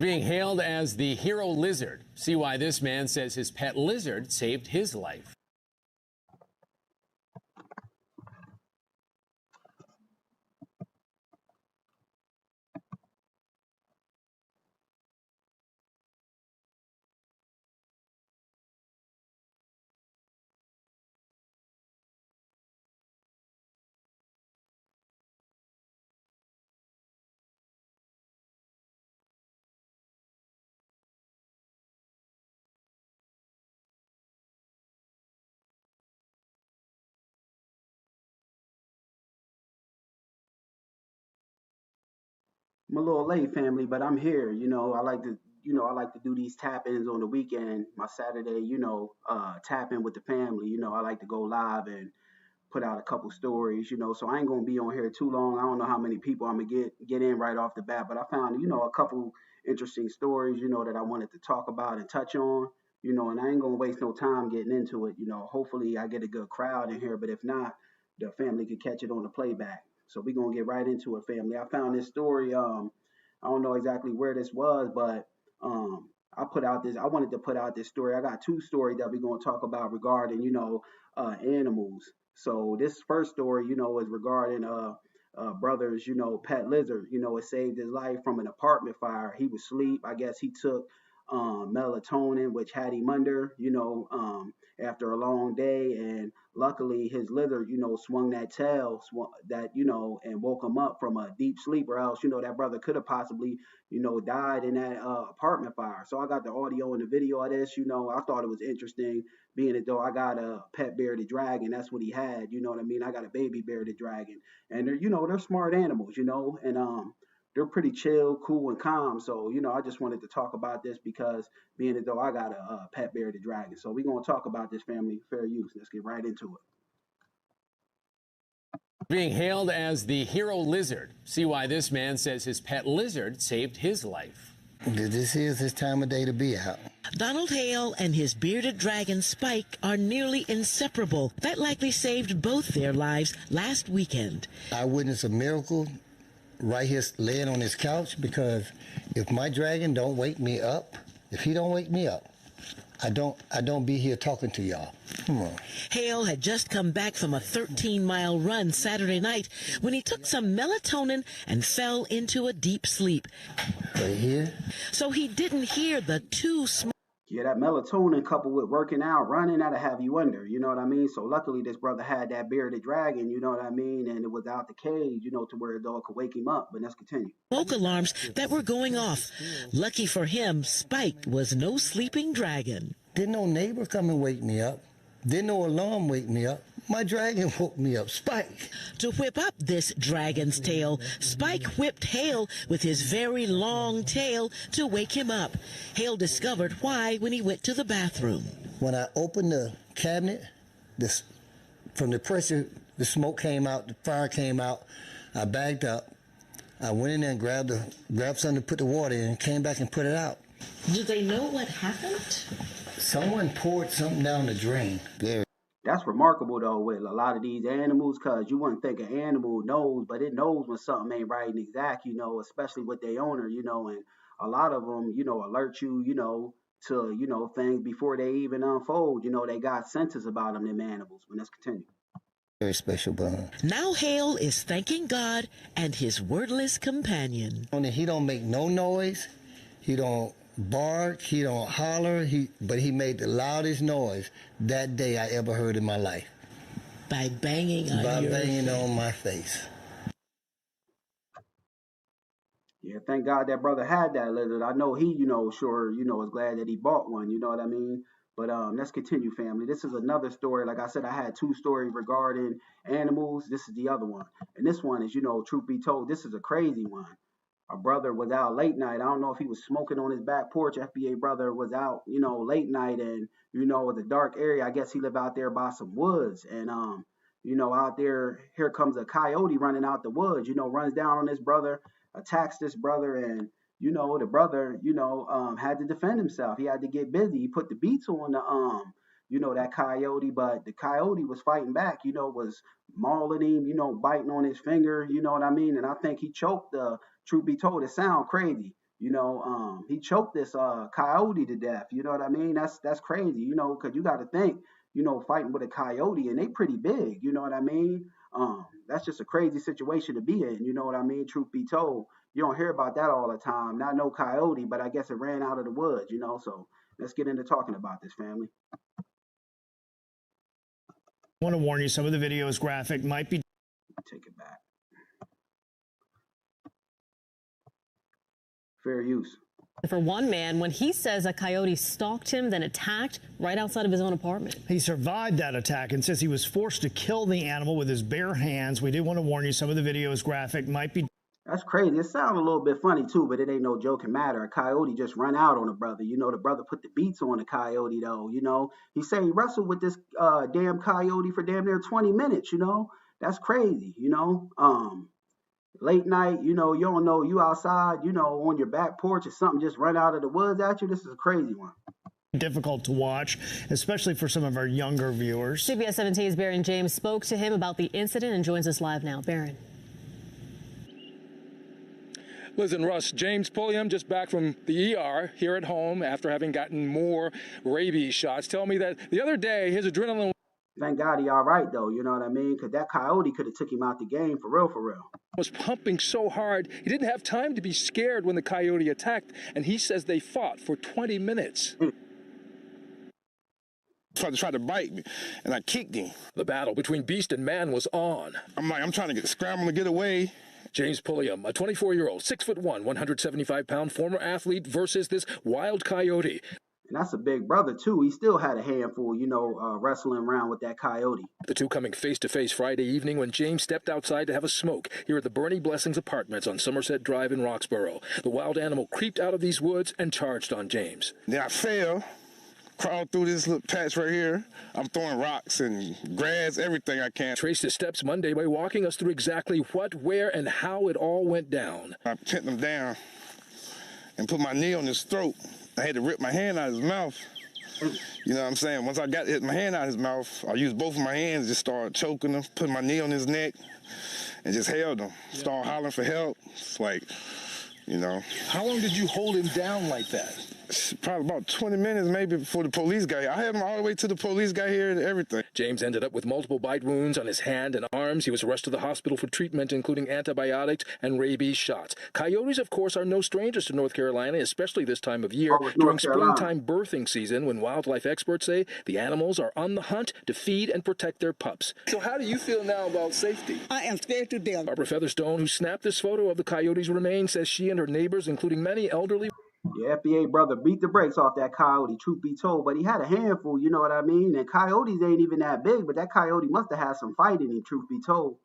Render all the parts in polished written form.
Being hailed as the hero lizard. See why this man says his pet lizard saved his life. I'm a little late, family, but I'm here. I like to do these tap-ins on the weekend. My Saturday, tap in with the family. I like to go live and put out a couple stories. So I ain't gonna be on here too long. I don't know how many people I'm gonna get in right off the bat, but I found, a couple interesting stories, that I wanted to talk about and touch on. And I ain't gonna waste no time getting into it. Hopefully I get a good crowd in here, but if not, the family could catch it on the playback. So we're gonna get right into it, family. I found this story. I don't know exactly where this was, but I wanted to put out this story. I got two stories that we're gonna talk about regarding, animals. So this first story, is regarding brother's, pet lizard. It saved his life from an apartment fire. He was asleep. I guess he took melatonin, which had him under, after a long day, and luckily his lizard, swung that tail, and woke him up from a deep sleep, or else, that brother could have possibly, died in that apartment fire. So I got the audio and the video of this. I thought it was interesting, being as though I got a pet bearded dragon. That's what he had. You know what I mean? I got a baby bearded dragon, and they're smart animals, and they're pretty chill, cool, and calm. So, I just wanted to talk about this because being as though I got a pet bearded dragon. So we're gonna talk about this, family. Fair use. Let's get right into it. Being hailed as the hero lizard. See why this man says his pet lizard saved his life. This is his time of day to be out. Donald Hale and his bearded dragon Spike are nearly inseparable. That likely saved both their lives last weekend. I witnessed a miracle right here laying on his couch, because if my dragon don't wake me up, if he don't wake me up, I don't be here talking to y'all. Come on. Hale had just come back from a 13-mile run Saturday night when he took some melatonin and fell into a deep sleep. Right here. So he didn't hear the two small. Yeah, that melatonin coupled with working out, running, that'll have you under, you know what I mean? So luckily this brother had that bearded dragon, you know what I mean? And it was out the cage, to where a dog could wake him up. But let's continue. Smoke alarms that were going off. Lucky for him, Spike was no sleeping dragon. Didn't no neighbor come and wake me up. Didn't no alarm wake me up. My dragon woke me up, Spike. To whip up this dragon's tail, Spike whipped Hale with his very long tail to wake him up. Hale discovered why when he went to the bathroom. When I opened the cabinet, from the pressure, the smoke came out, the fire came out. I bagged up. I went in there and grabbed something to put the water in, and came back and put it out. Do they know what happened? Someone poured something down the drain. There. That's remarkable though with a lot of these animals, because you wouldn't think an animal knows, but it knows when something ain't right and exact, especially with their owner, and a lot of them, alert you, to, things before they even unfold. They got senses about them animals. But let's continue. Very special bond. Now Hale is thanking God and his wordless companion. He don't make no noise. He don't bark, he don't holler, but he made the loudest noise that day I ever heard in my life. By banging on my face. Yeah, thank God that brother had that lizard. I know he, sure, is glad that he bought one, you know what I mean? But let's continue, family. This is another story. Like I said, I had two stories regarding animals. This is the other one. And this one is, truth be told, this is a crazy one. A brother was out late night. I don't know if he was smoking on his back porch. FBA brother was out, late night, and it was a dark area. I guess he lived out there by some woods, and out there, here comes a coyote running out the woods. Runs down on this brother, attacks this brother, and the brother, had to defend himself. He had to get busy. He put the beats on the that coyote, but the coyote was fighting back. Was mauling him, biting on his finger. You know what I mean? And I think he choked the. Truth be told, it sound crazy, You know, he choked this coyote to death. You know what I mean? That's crazy. You know, because you got to think, you know, fighting with a coyote and they pretty big. You know what I mean? That's just a crazy situation to be in. You know what I mean? Truth be told, you don't hear about that all the time. Not no coyote, but I guess it ran out of the woods. You know, so let's get into talking about this, family. I want to warn you, some of the video is graphic, might be. Take it back. Fair use. For one man, when he says a coyote stalked him, then attacked right outside of his own apartment. He survived that attack and says he was forced to kill the animal with his bare hands. We do want to warn you, some of the video is graphic, might be. That's crazy. It sounds a little bit funny too, but it ain't no joking matter. A coyote just run out on a brother. You know, the brother put the beats on the coyote though. You know, he said he wrestled with this damn coyote for damn near 20 minutes. You know, that's crazy. You know, late night. You know, you don't know you outside. You know, on your back porch or something just run out of the woods at you. This is a crazy one. Difficult to watch, especially for some of our younger viewers. CBS 17's Baron James spoke to him about the incident and joins us live now. Baron. Liz and Russ, James Pulliam just back from the ER here at home after having gotten more rabies shots. Tell me that the other day his adrenaline. Thank God he all right though, you know what I mean? Because that coyote could have took him out the game for real, for real. Was pumping so hard he didn't have time to be scared when the coyote attacked, and he says they fought for 20 minutes. Tried to bite me, and I kicked him. The battle between beast and man was on. I'm trying to scramble to get away. James Pulliam, a 24-year-old, 6'1", 175-pound former athlete versus this wild coyote. And that's a big brother, too. He still had a handful, you know, wrestling around with that coyote. The two coming face-to-face Friday evening when James stepped outside to have a smoke here at the Bernie Blessings Apartments on Somerset Drive in Roxborough. The wild animal creeped out of these woods and charged on James. Then I fell, crawled through this little patch right here. I'm throwing rocks and grass, everything I can. Traced his steps Monday by walking us through exactly what, where, and how it all went down. I pinned him down and put my knee on his throat. I had to rip my hand out of his mouth. You know what I'm saying? Once I got my hand out of his mouth, I used both of my hands, just started choking him, put my knee on his neck, and just held him. Started hollering for help. It's like, you know. How long did you hold him down like that? Probably about 20 minutes maybe before the police got here. I had him all the way to the police got here and everything. James ended up with multiple bite wounds on his hand and arms. He was rushed to the hospital for treatment, including antibiotics and rabies shots. Coyotes, of course, are no strangers to North Carolina, especially this time of year during springtime birthing season, when wildlife experts say the animals are on the hunt to feed and protect their pups. So how do you feel now about safety? I am scared to death. Barbara Featherstone, who snapped this photo of the coyote's remains, says she and her neighbors, including many elderly. Yeah, FBA brother beat the brakes off that coyote, truth be told, but he had a handful, you know what I mean? And coyotes ain't even that big, but that coyote must have had some fight in him, truth be told.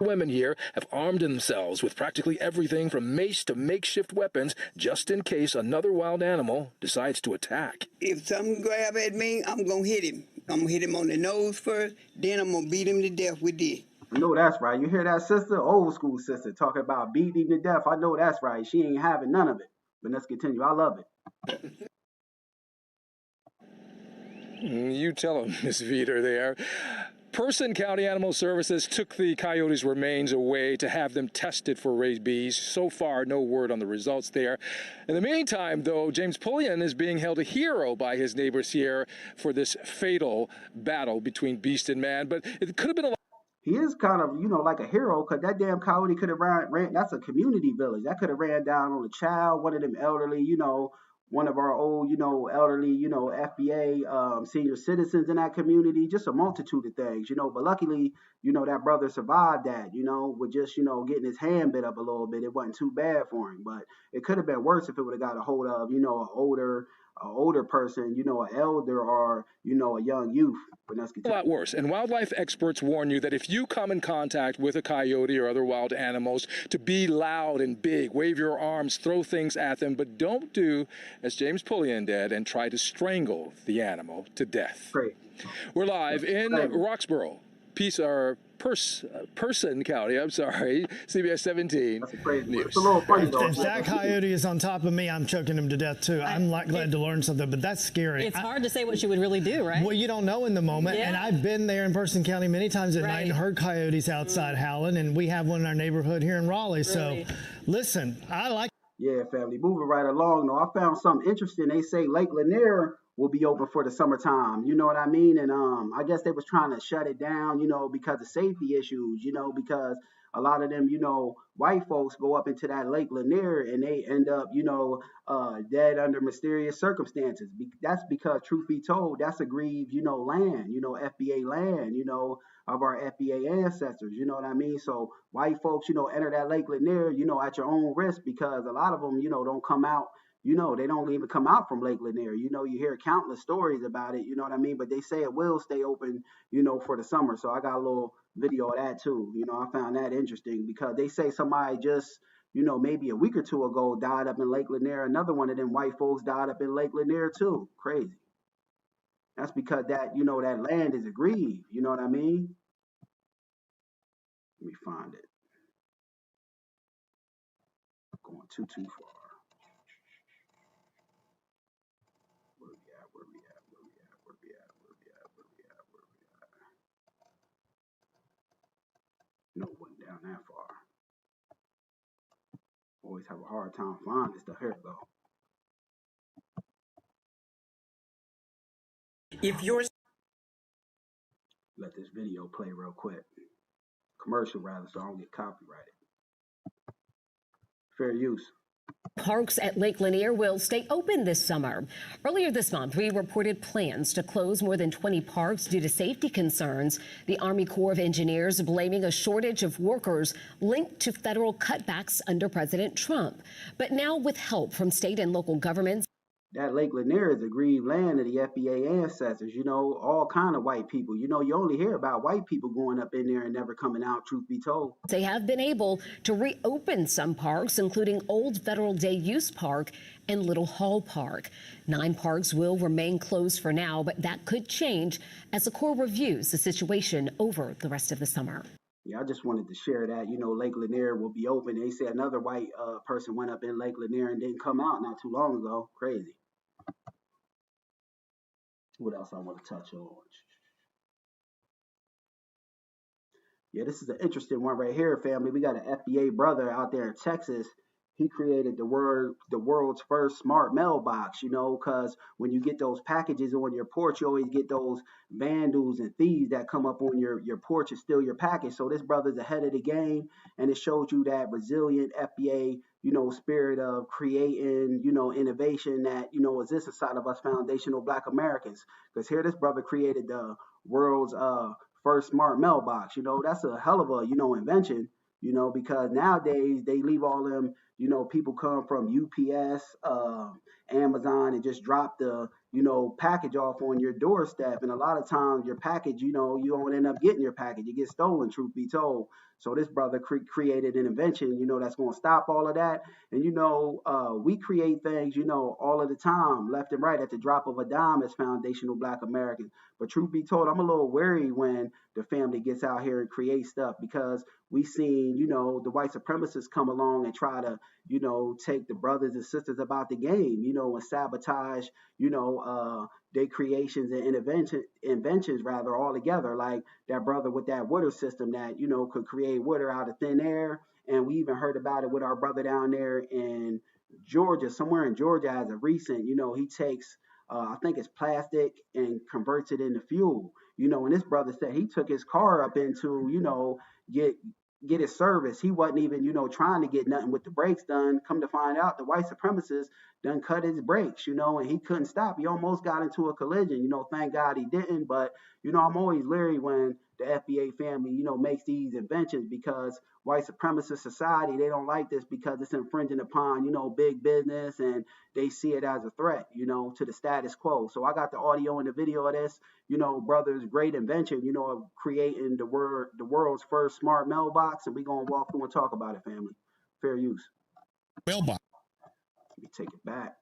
Women here have armed themselves with practically everything from mace to makeshift weapons just in case another wild animal decides to attack. If something grab at me, I'm going to hit him. I'm going to hit him on the nose first, then I'm going to beat him to death with this. I know that's right. You hear that, sister? Old school sister talking about beating him to death. I know that's right. She ain't having none of it. But let's continue. I love it. You tell him, Miss Veter there. Person County Animal Services took the coyote's remains away to have them tested for rabies. So far, no word on the results there. In the meantime, though, James Pulliam is being held a hero by his neighbors here for this fatal battle between beast and man. But it could have been a lot. He is kind of, you know, like a hero, because that damn coyote could have ran, that's a community village. That could have ran down on a child, one of them elderly, you know, one of our old, you know, elderly, you know, FBA senior citizens in that community, just a multitude of things, you know. But luckily, you know, that brother survived that, you know, with just, you know, getting his hand bit up a little bit. It wasn't too bad for him, but it could have been worse if it would have got a hold of, you know, an older person, you know, an elder or, you know, a young youth. But that's a lot worse. And wildlife experts warn you that if you come in contact with a coyote or other wild animals, to be loud and big, wave your arms, throw things at them, but don't do as James Pulliam did and try to strangle the animal to death. Great. We're live in Roxborough, Person County, I'm sorry, CBS 17 News. It's a little funny, though. If that coyote is on top of me, I'm choking him to death, too. I'm glad to learn something, but that's scary. It's hard to say what you would really do, right? Well, you don't know in the moment, and I've been there in Person County many times at night and heard coyotes outside howling, and we have one in our neighborhood here in Raleigh, so listen, I like Yeah, family. Moving right along, though, I found something interesting. They say Lake Lanier will be open for the summertime. You know what I mean? And I guess they was trying to shut it down, because of safety issues. Because a lot of them, white folks go up into that Lake Lanier and they end up, dead under mysterious circumstances. That's because, truth be told, that's aggrieved, land, FBA land, of our FBA ancestors. You know what I mean? So white folks, enter that Lake Lanier, at your own risk, because a lot of them, don't come out. They don't even come out from Lake Lanier. You hear countless stories about it, you know what I mean? But they say it will stay open, for the summer. So I got a little video of that too. I found that interesting because they say somebody just, maybe a week or two ago died up in Lake Lanier. Another one of them white folks died up in Lake Lanier too. Crazy. That's because that, that land is aggrieved. You know what I mean? Let me find it. Going too far. Where we at? Where we at? Where we at? Where we at? Where we at? Where we at? Where we at? No, it wasn't down that far. Always have a hard time finding stuff. Here we go. If you're Let this video play real quick. Commercial rather, so I don't get copyrighted. Fair use. Parks at Lake Lanier will stay open this summer. Earlier this month, we reported plans to close more than 20 parks due to safety concerns. The Army Corps of Engineers blaming a shortage of workers linked to federal cutbacks under President Trump. But now, with help from state and local governments, that Lake Lanier is aggrieved land of the FBA ancestors, all kind of white people. You only hear about white people going up in there and never coming out, truth be told. They have been able to reopen some parks, including Old Federal Day Use Park and Little Hall Park. 9 parks will remain closed for now, but that could change as the Corps reviews the situation over the rest of the summer. Yeah, I just wanted to share that, Lake Lanier will be open. They say another white person went up in Lake Lanier and didn't come out not too long ago. Crazy. What else I want to touch on? Yeah, this is an interesting one right here, family. We got an FBA brother out there in Texas. He created the world's first smart mailbox, because when you get those packages on your porch, you always get those vandals and thieves that come up on your porch and steal your package. So this brother's ahead of the game, and it shows you that resilient FBA, spirit of creating, innovation that, exists inside of us foundational Black Americans. Because here this brother created the world's first smart mailbox. That's a hell of a, invention, because nowadays they leave all them, people come from UPS, Amazon, and just drop the, package off on your doorstep. And a lot of times your package, you don't end up getting your package. It gets stolen, truth be told. So this brother created an invention, that's going to stop all of that. And, we create things, all of the time, left and right, at the drop of a dime as foundational Black Americans. But truth be told, I'm a little wary when the family gets out here and creates stuff, because we seen, the white supremacists come along and try to, take the brothers and sisters about the game, and sabotage, their creations and inventions rather altogether. Like that brother with that water system that, could create water out of thin air. And we even heard about it with our brother down there in Georgia, somewhere in Georgia as of recent. He takes, I think it's plastic, and converts it into fuel. And this brother said he took his car up into, get his service. He wasn't even, trying to get nothing with the brakes done. Come to find out, the white supremacists done cut his brakes, and he couldn't stop. He almost got into a collision. Thank God he didn't. But, I'm always leery when the FBA family, makes these inventions, because white supremacist society, they don't like this because it's infringing upon, big business, and they see it as a threat, to the status quo. So I got the audio and the video of this, brother's great invention, of creating the world's first smart mailbox, and we're going to walk through and talk about it, family. Fair use. Mailbox. Let me take it back.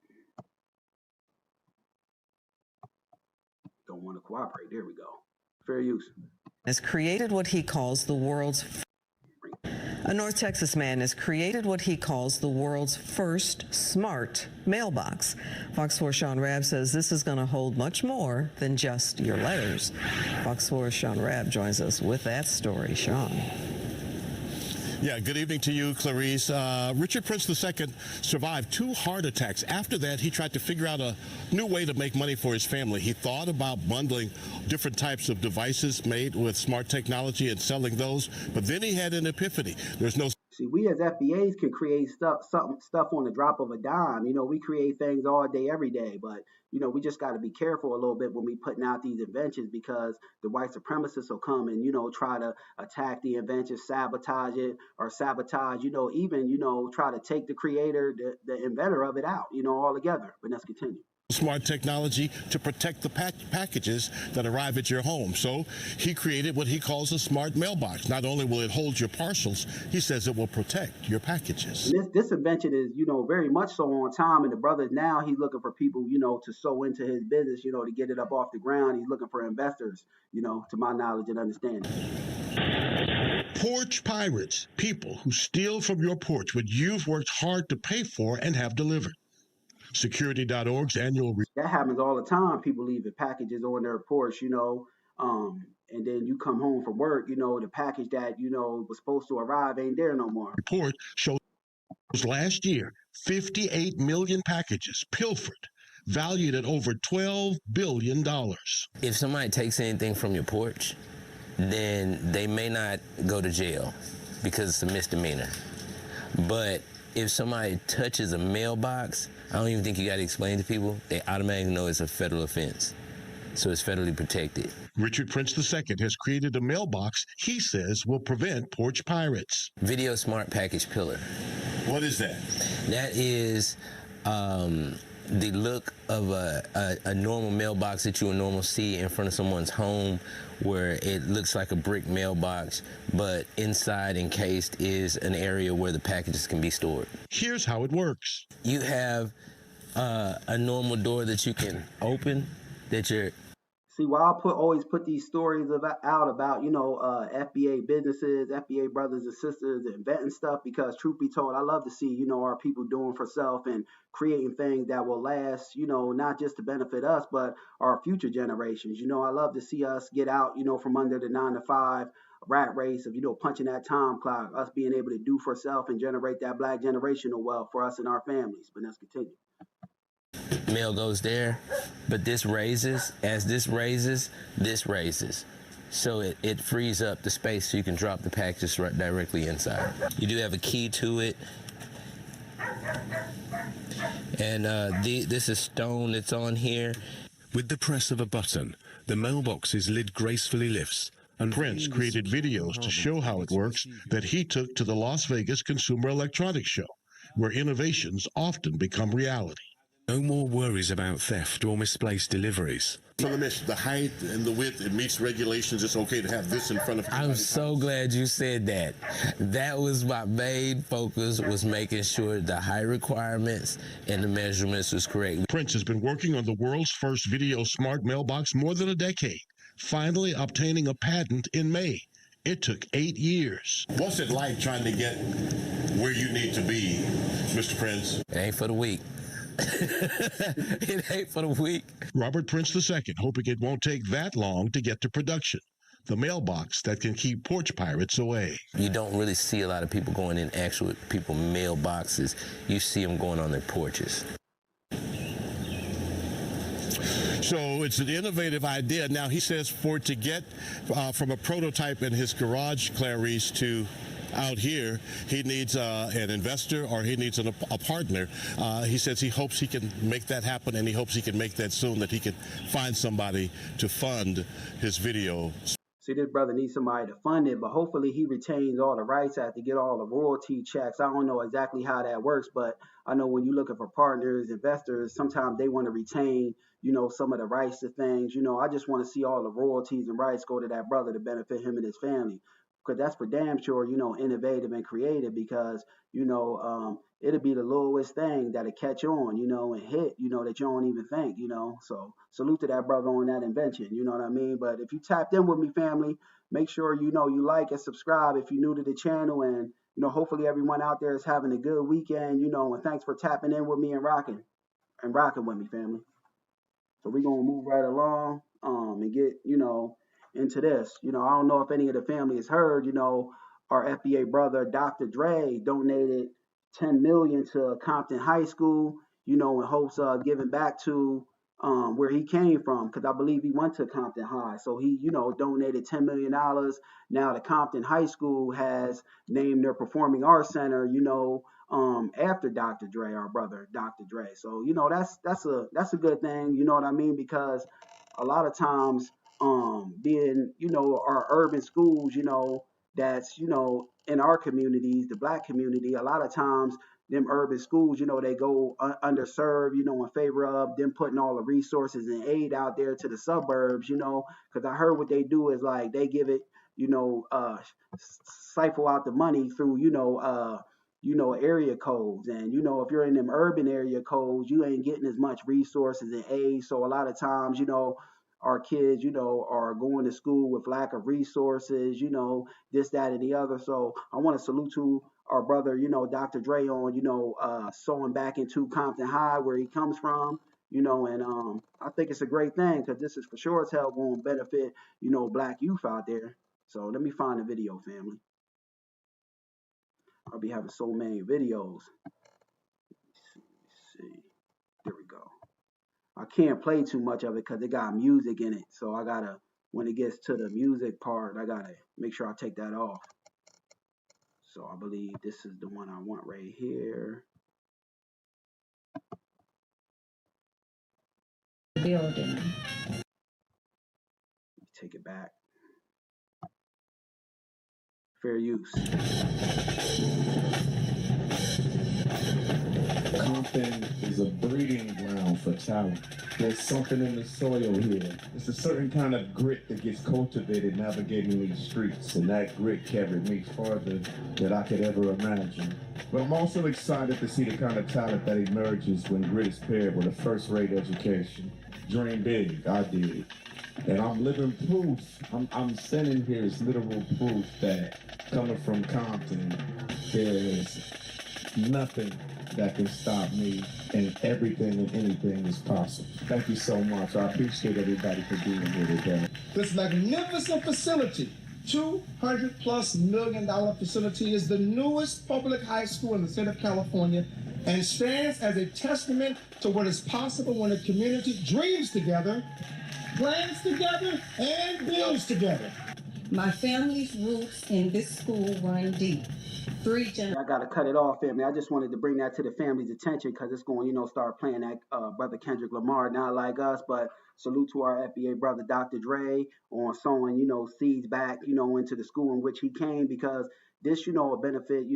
Don't want to cooperate. There we go. Fair use. Has created what he calls the world's... A North Texas man has created what he calls the world's first smart mailbox. Fox 4's Sean Rabb says this is going to hold much more than just your letters. Fox 4's Sean Rabb joins us with that story. Sean. Yeah, good evening to you, Clarice. Richard Prince II survived 2 heart attacks. After that, he tried to figure out a new way to make money for his family. He thought about bundling different types of devices made with smart technology and selling those, but then he had an epiphany. There's no See, we as FBAs can create stuff on the drop of a dime. You know, we create things all day, every day, but you know, we just got to be careful a little bit when we putting out these inventions because the white supremacists will come and try to attack the invention, sabotage it, or sabotage. Even try to take the creator, the inventor of it out. Altogether. But let's continue. Smart technology to protect the packages that arrive at your home. So he created what he calls a smart mailbox. Not only will it hold your parcels, he says it will protect your packages. And this invention is, very much so on time. And the brother now he's looking for people, to sow into his business, to get it up off the ground. He's looking for investors, to my knowledge and understanding. Porch pirates, people who steal from your porch what you've worked hard to pay for and have delivered. Security.org's annual that happens all the time. People leaving packages on their porch, and then you come home from work, the package that was supposed to arrive ain't there no more. Report shows last year 58 million packages pilfered, valued at over $12 billion. If somebody takes anything from your porch, then they may not go to jail because it's a misdemeanor. But if somebody touches a mailbox, I don't even think you got to explain to people. They automatically know it's a federal offense. So it's federally protected. Richard Prince II has created a mailbox he says will prevent porch pirates. Video Smart Package Pillar. What is that? That is the look of a normal mailbox that you would normally see in front of someone's home, where it looks like a brick mailbox, but inside encased is an area where the packages can be stored. Here's how it works. You have a normal door that you can open that you're... See, why I always put these stories out about, FBA businesses, FBA brothers and sisters inventing stuff, because truth be told, I love to see, our people doing for self and creating things that will last, not just to benefit us, but our future generations. I love to see us get out, from under the 9-to-5 rat race of, punching that time clock, us being able to do for self and generate that Black generational wealth for us and our families. But let's continue. Mail goes there, but this raises. As this raises, this raises. So it frees up the space so you can drop the packages right directly inside. You do have a key to it. And this is stone that's on here. With the press of a button, the mailbox's lid gracefully lifts. And Prince created videos to show how it works that he took to the Las Vegas Consumer Electronics Show, where innovations often become reality. No more worries about theft or misplaced deliveries. So the height and the width, it meets regulations. It's okay to have this in front of... I'm so glad you said that. That was my main focus, was making sure the height requirements and the measurements was correct. Prince has been working on the world's first video smart mailbox more than a decade, finally obtaining a patent in May. It took 8 years. What's it like trying to get where you need to be, Mr. Prince? It ain't for the weak. It ain't for the weak. Robert Prince II hoping it won't take that long to get to production. The mailbox that can keep porch pirates away. You don't really see a lot of people going in actual people mailboxes. You see them going on their porches. So it's an innovative idea. Now, he says for it to get from a prototype in his garage, Clarice, to out here, he needs an investor, or he needs a partner. He says he hopes he can make that happen, and he hopes he can make that soon, that he can find somebody to fund his video. See, this brother needs somebody to fund it, but hopefully he retains all the rights to get all the royalty checks. I don't know exactly how that works, but I know when you're looking for partners, investors, sometimes they want to retain, some of the rights to things. I just want to see all the royalties and rights go to that brother to benefit him and his family. Because that's for damn sure, innovative and creative, because, it'll be the lowest thing that'll catch on, and hit, that you don't even think, So salute to that brother on that invention, you know what I mean? But if you tapped in with me, family, make sure, you like and subscribe if you're new to the channel. And, hopefully everyone out there is having a good weekend, and thanks for tapping in with me and rocking with me, family. So we're going to move right along and get, into this. I don't know if any of the family has heard, our FBA brother, DrDre, donated 10 million to Compton High School, in hopes of giving back to where he came from, because I believe he went to Compton High. So he, donated $10 million. Now the Compton High School has named their Performing Arts Center, after DrDre, our brother, DrDre. So, that's a good thing, you know what I mean? Because a lot of times, being, our urban schools, that's, in our communities, the black community, a lot of times them urban schools, they go underserved, in favor of them putting all the resources and aid out there to the suburbs, because I heard what they do is like they give it, siphon out the money through, area codes. And, if you're in them urban area codes, you ain't getting as much resources and aid. So a lot of times, our kids, are going to school with lack of resources, this, that, and the other. So I want to salute to our brother, DrDre on, sewing back into Compton High, where he comes from, and I think it's a great thing, because this is for sure as hell going to benefit, black youth out there. So let me find the video, family. I'll be having so many videos. Let's see. There we go. I can't play too much of it because it got music in it. So I gotta, when it gets to the music part, I gotta make sure I take that off. So I believe this is the one I want right here. Building. Take it back. Fair use. Compton is a breeding ground for talent. There's something in the soil here. It's a certain kind of grit that gets cultivated navigating these streets, and that grit carried me farther than I could ever imagine. But I'm also excited to see the kind of talent that emerges when grit is paired with a first-rate education. Dream big, I did. And I'm living proof. I'm sending here is literal proof that coming from Compton, there's nothing that can stop me, and everything and anything is possible. Thank you so much. I appreciate everybody for being here today. This magnificent facility, $200+ million facility, is the newest public high school in the state of California and stands as a testament to what is possible when a community dreams together, plans together, and builds together. My family's roots in this school run deep. I gotta cut it off, family. I just wanted to bring that to the family's attention, because it's going, start playing that brother Kendrick Lamar, Not Like Us. But salute to our FBA brother DrDre on sowing, seeds back, into the school in which he came, because this, will benefit,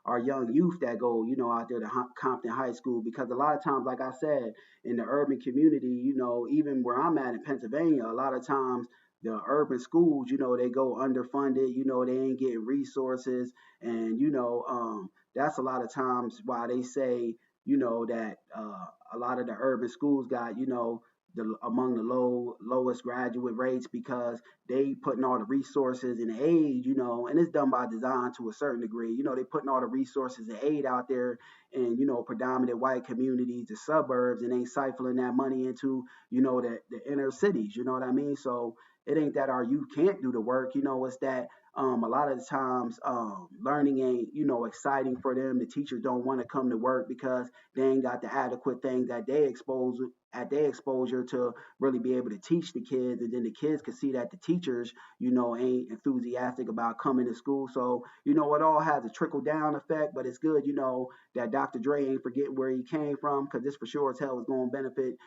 our young youth that go, out there to Compton High School. Because a lot of times, like I said, in the urban community, even where I'm at in Pennsylvania, a lot of times the urban schools, they go underfunded, they ain't getting resources. And, that's a lot of times why they say, that a lot of the urban schools got, among the lowest graduate rates, because they putting all the resources and aid, and it's done by design to a certain degree. They putting all the resources and aid out there in, predominant white communities, the suburbs, and ain't siphoning that money into, the inner cities, you know what I mean? So it ain't that our youth can't do the work, it's that a lot of the times learning ain't, exciting for them. The teachers don't want to come to work because they ain't got the adequate things that they expose at their exposure to really be able to teach the kids. And then the kids can see that the teachers, ain't enthusiastic about coming to school. So, it all has a trickle down effect, but it's good, that DrDre ain't forgetting where he came from, because this for sure as hell is going to benefit,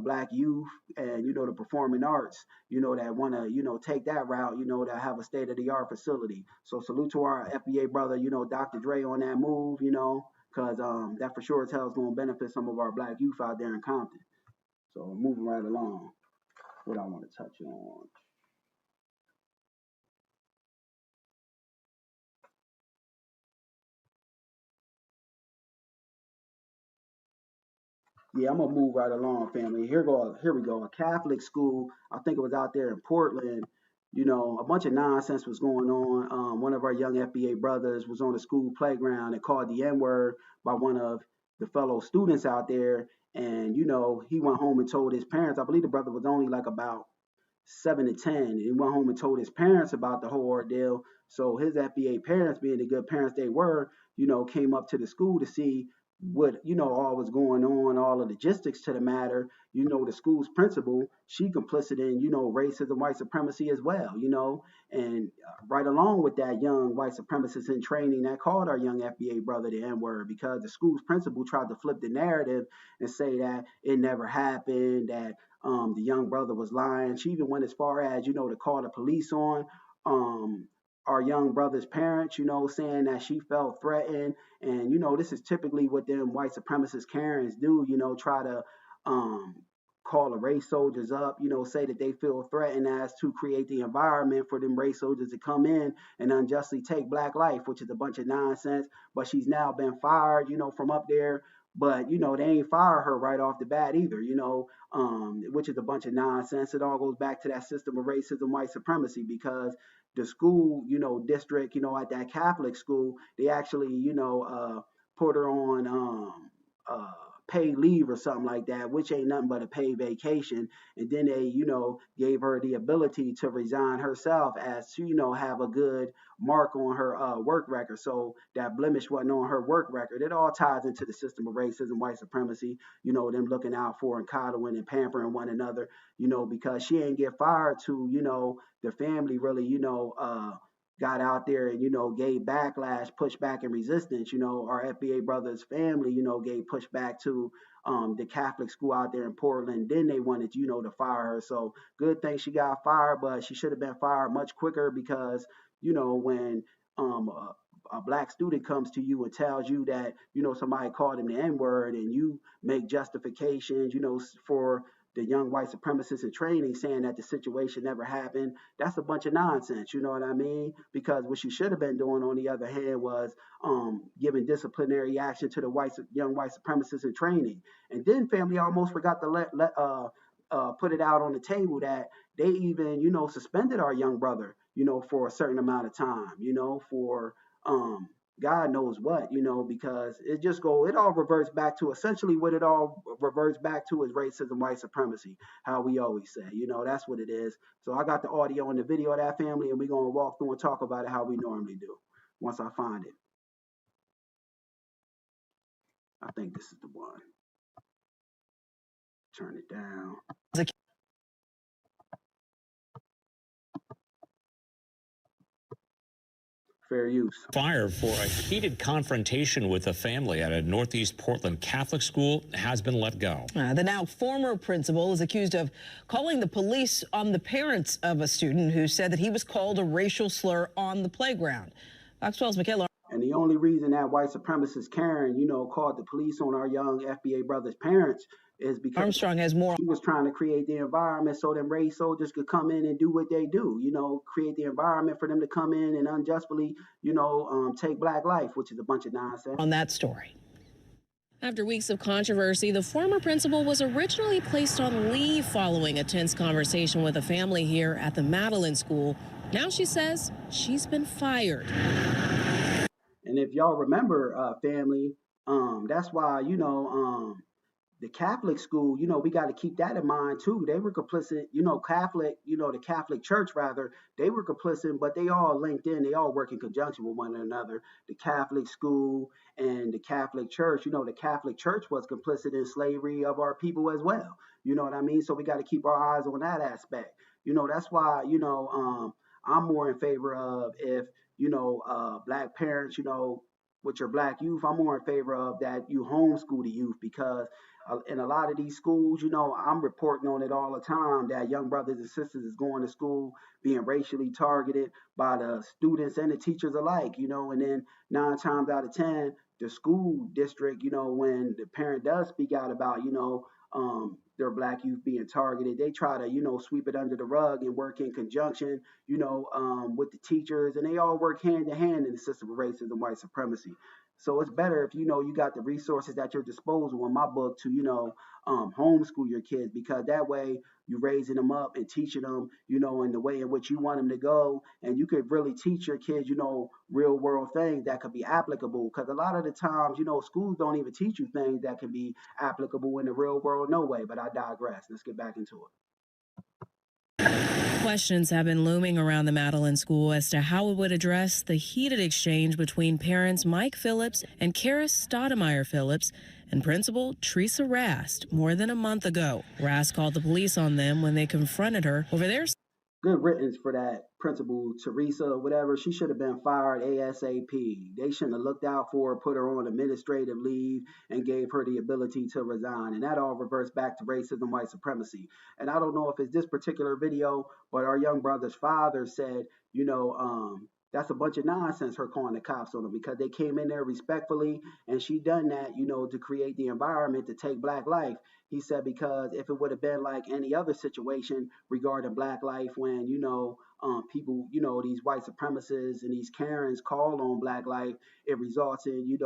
black youth and, the performing arts, that want to, take that route, to have a state-of-the-art facility. So salute to our FBA brother, DrDre on that move, because that for sure as hell is going to benefit some of our black youth out there in Compton. So moving right along, what I want to touch on. Yeah, I'm gonna move right along, family. Here we go. A Catholic school, I think it was out there in Portland. A bunch of nonsense was going on. One of our young FBA brothers was on the school playground and called the N-word by one of the fellow students out there. And, he went home and told his parents. I believe the brother was only like about 7 to 10, and he went home and told his parents about the whole ordeal. So his FBA parents, being the good parents they were, came up to the school to see what, all was going on, all the logistics to the matter. The school's principal, she complicit in, racism, white supremacy as well, and right along with that young white supremacist in training that called our young FBA brother the N-word, because the school's principal tried to flip the narrative and say that it never happened, that the young brother was lying. She even went as far as, to call the police on our young brother's parents, saying that she felt threatened. And, this is typically what them white supremacist Karens do, try to call the race soldiers up, say that they feel threatened as to create the environment for them race soldiers to come in and unjustly take black life, which is a bunch of nonsense. But she's now been fired, from up there. But, they ain't fire her right off the bat either, which is a bunch of nonsense. It all goes back to that system of racism, white supremacy, because the school, district, at that Catholic school, they actually, put her on paid leave or something like that, which ain't nothing but a paid vacation. And then they, gave her the ability to resign herself as to, have a good mark on her work record. So that blemish wasn't on her work record. It all ties into the system of racism, white supremacy, them looking out for and coddling and pampering one another, because she ain't get fired to, the family really, got out there and, gave backlash, pushback, and resistance. Our FBA brothers' family, gave pushback to the Catholic school out there in Portland. Then they wanted, to fire her. So good thing she got fired, but she should have been fired much quicker, because, when a black student comes to you and tells you that, somebody called him the N-word, and you make justifications, for the young white supremacists in training, saying that the situation never happened, that's a bunch of nonsense, you know what I mean? Because what you should have been doing, on the other hand, was giving disciplinary action to the young white supremacists in training. And then family almost forgot to put it out on the table that they even, suspended our young brother, for a certain amount of time, for God knows what, because it all reverts back to essentially what it all reverts back to is racism, white supremacy, how we always say, that's what it is. So I got the audio and the video of that family, and we're going to walk through and talk about it how we normally do once I find it. I think this is the one. Turn it down. Fair use. Fire for a heated confrontation with a family at a Northeast Portland Catholic school has been let go. The now former principal is accused of calling the police on the parents of a student who said that he was called a racial slur on the playground. Fox 12's Michaela. And the only reason that white supremacist Karen, called the police on our young FBA brothers' parents is because Armstrong has more. He was trying to create the environment so them race soldiers could come in and do what they do, create the environment for them to come in and unjustly, take black life, which is a bunch of nonsense. On that story. After weeks of controversy, the former principal was originally placed on leave following a tense conversation with a family here at the Madeline School. Now she says she's been fired. And if y'all remember, family, that's why, the Catholic school, we got to keep that in mind too. They were complicit, Catholic, the Catholic Church rather, they were complicit, but they all linked in. They all work in conjunction with one another. The Catholic school and the Catholic Church, the Catholic Church was complicit in slavery of our people as well. You know what I mean? So we got to keep our eyes on that aspect. That's why, I'm more in favor of if, black parents, with your black youth, I'm more in favor of that you homeschool the youth, because in a lot of these schools, I'm reporting on it all the time that young brothers and sisters is going to school being racially targeted by the students and the teachers alike, and then 9 times out of 10, the school district, when the parent does speak out about, their black youth being targeted, they try to, sweep it under the rug and work in conjunction, with the teachers, and they all work hand in hand in the system of racism, white supremacy. So it's better if, you got the resources at your disposal in my book to, homeschool your kids, because that way you're raising them up and teaching them, in the way in which you want them to go. And you could really teach your kids, real world things that could be applicable. Because a lot of the times, schools don't even teach you things that can be applicable in the real world, no way. But I digress. Let's get back into it. Questions have been looming around the Madeline School as to how it would address the heated exchange between parents Mike Phillips and Karis Stoudemire Phillips and Principal Teresa Rast more than a month ago. Rast called the police on them when they confronted her over their Good riddance for that principal, Teresa, or whatever. She should have been fired ASAP. They shouldn't have looked out for her, put her on administrative leave, and gave her the ability to resign. And that all reverts back to racism, white supremacy. And I don't know if it's this particular video, but our young brother's father said, that's a bunch of nonsense, her calling the cops on them, because they came in there respectfully, and she done that, to create the environment to take black life. He said because if it would have been like any other situation regarding black life when, people, these white supremacists and these Karens call on black life, it results in,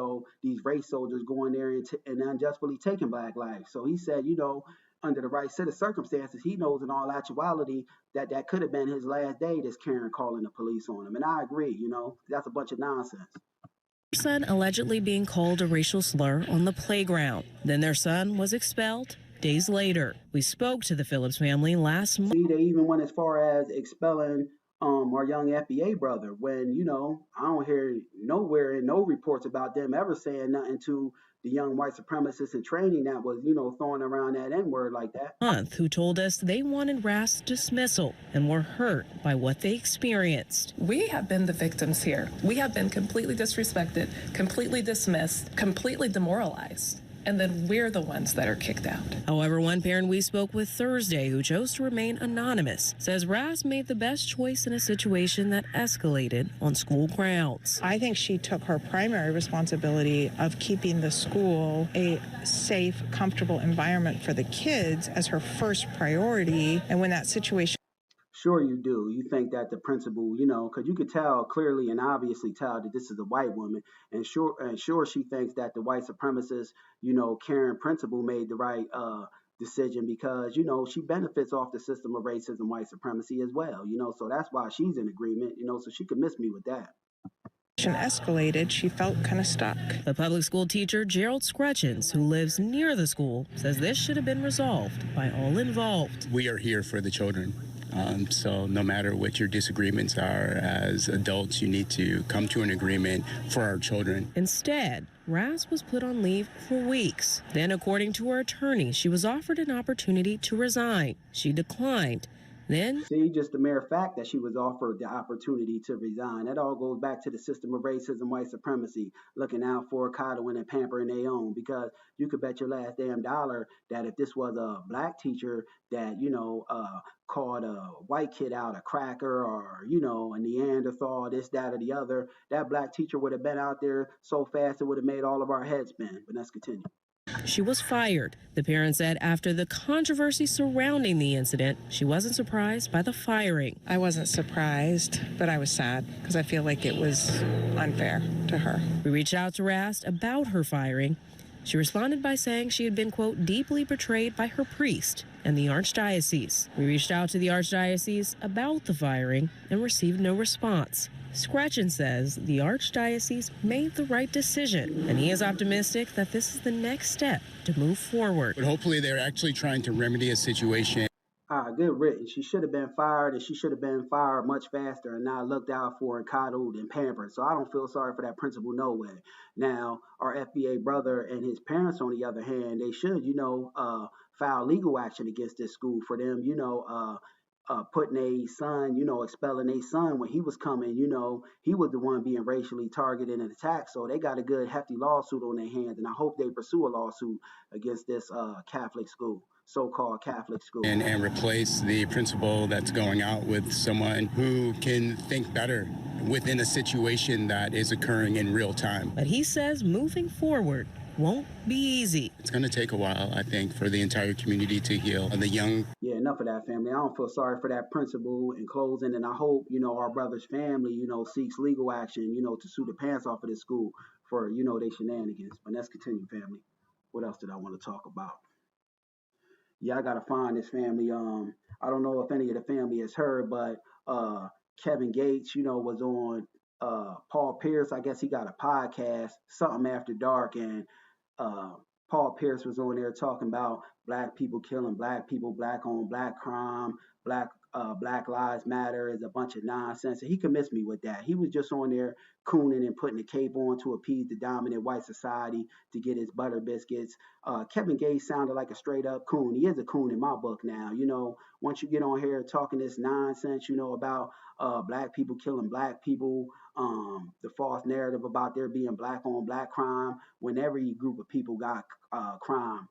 these race soldiers going there and unjustly taking black life. So he said, under the right set of circumstances, he knows in all actuality that that could have been his last day, this Karen calling the police on him. And I agree, that's a bunch of nonsense. son allegedly being called a racial slur on the playground. Then their son was expelled days later. We spoke to the Phillips family last month. They even went as far as expelling our young FBA brother when, I don't hear nowhere in no reports about them ever saying nothing to the young white supremacists in training that was, throwing around that N-word like that. Who told us they wanted Rast's dismissal and were hurt by what they experienced. We have been the victims here. We have been completely disrespected, completely dismissed, completely demoralized. And then we're the ones that are kicked out. However, one parent we spoke with Thursday who chose to remain anonymous says Rast made the best choice in a situation that escalated on school grounds. I think she took her primary responsibility of keeping the school a safe, comfortable environment for the kids as her first priority. And when that situation Sure you do. You think that the principal, because you could tell clearly and obviously tell that this is a white woman, and sure she thinks that the white supremacist, Karen principal made the right decision because, she benefits off the system of racism, white supremacy as well, so that's why she's in agreement, so she could miss me with that. Escalated, she felt kind of stuck. The public school teacher, Gerald Scrutchins, who lives near the school, says this should have been resolved by all involved. We are here for the children. So no matter what your disagreements are as adults, you need to come to an agreement for our children. Instead, Rast was put on leave for weeks. Then, according to her attorney, she was offered an opportunity to resign. She declined. Then, see, just the mere fact that she was offered the opportunity to resign, that all goes back to the system of racism, white supremacy, looking out for coddling and pampering their own, because you could bet your last damn dollar that if this was a black teacher that, called a white kid out a cracker or, a Neanderthal, this, that, or the other, that black teacher would have been out there so fast it would have made all of our heads spin. But let's continue. She was fired. The parent said after the controversy surrounding the incident, she wasn't surprised by the firing. I wasn't surprised, but I was sad because I feel like it was unfair to her. We reached out to Rast about her firing. She responded by saying she had been, quote, deeply betrayed by her priest and the archdiocese. We reached out to the archdiocese about the firing and received no response. Scratchin says the archdiocese made the right decision, and he is optimistic that this is the next step to move forward. But hopefully they're actually trying to remedy a situation. Good written. She should have been fired, and she should have been fired much faster and not looked out for and coddled and pampered. So I don't feel sorry for that principal no way. Now, our FBA brother and his parents, on the other hand, they should, file legal action against this school for them, putting a son, expelling a son when he was coming, he was the one being racially targeted and attacked. So they got a good hefty lawsuit on their hands, and I hope they pursue a lawsuit against this Catholic school, so-called Catholic school. And replace the principal that's going out with someone who can think better within a situation that is occurring in real time. But he says moving forward won't be easy. It's going to take a while, I think, for the entire community to heal. The young. Yeah, enough of that, family. I don't feel sorry for that principal in closing, and I hope, our brother's family, seeks legal action, to sue the pants off of this school for, their shenanigans. But let's continue, family. What else did I want to talk about? Yeah, I got to find this family. I don't know if any of the family has heard, but Kevin Gates, was on Paul Pierce. I guess he got a podcast, Something After Dark, and Paul Pierce was on there talking about black people killing black people, black on black crime, black Black Lives Matter is a bunch of nonsense. And he convinced me with that. He was just on there cooning and putting the cape on to appease the dominant white society to get his butter biscuits. Kevin Gates sounded like a straight up coon. He is a coon in my book now. Once you get on here talking this nonsense, about black people killing black people, the false narrative about there being black on black crime when every group of people got crime,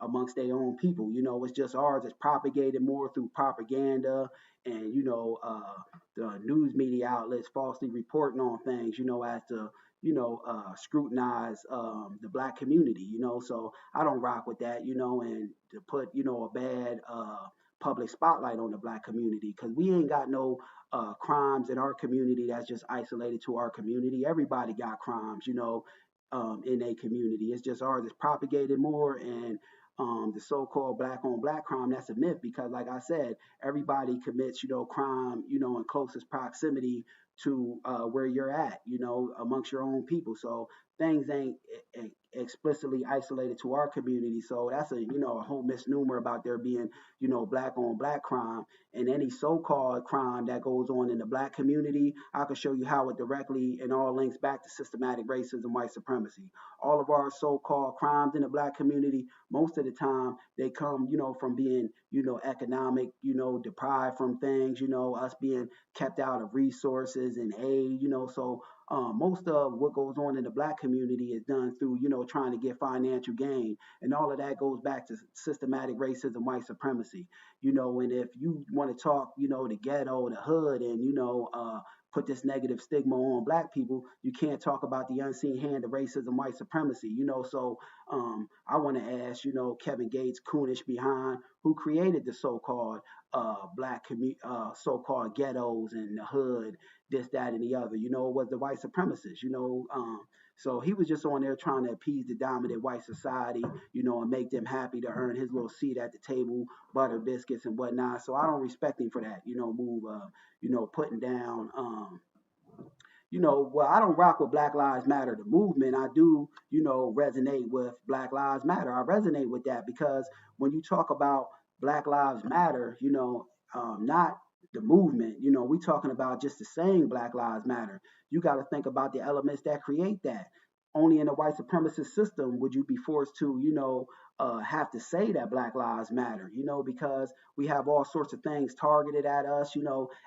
amongst their own people. It's just ours is propagated more through propaganda and, the news media outlets falsely reporting on things, as to, scrutinize the black community, so I don't rock with that, and to put, a bad public spotlight on the black community, because we ain't got no crimes in our community that's just isolated to our community. Everybody got crimes, in a community. It's just ours is propagated more, and the so-called black on black crime, that's a myth, because like I said, everybody commits, crime, in closest proximity to where you're at, amongst your own people. So things ain't explicitly isolated to our community. So that's a whole misnomer about there being, black on black crime. And any so-called crime that goes on in the black community, I can show you how it directly and all links back to systematic racism, white supremacy. All of our so-called crimes in the black community, most of the time they come, from being, economic, deprived from things, us being kept out of resources and aid, so most of what goes on in the black community is done through, trying to get financial gain. And all of that goes back to systematic racism, white supremacy. And if you want to talk, the ghetto, the hood, and, put this negative stigma on black people, you can't talk about the unseen hand of racism, white supremacy, so I want to ask, Kevin Gates, coonish behind, who created the so-called black so-called ghettos and the hood, this, that, and the other, was the white supremacists, so he was just on there trying to appease the dominant white society, and make them happy to earn his little seat at the table, butter biscuits and whatnot. So I don't respect him for that, move, putting down, well, I don't rock with Black Lives Matter, the movement. I do, resonate with Black Lives Matter. I resonate with that because when you talk about Black Lives Matter, not the movement, we talking about just the saying Black Lives Matter. You got to think about the elements that create that. Only in a white supremacist system would you be forced to, have to say that Black Lives Matter, because we have all sorts of things targeted at us,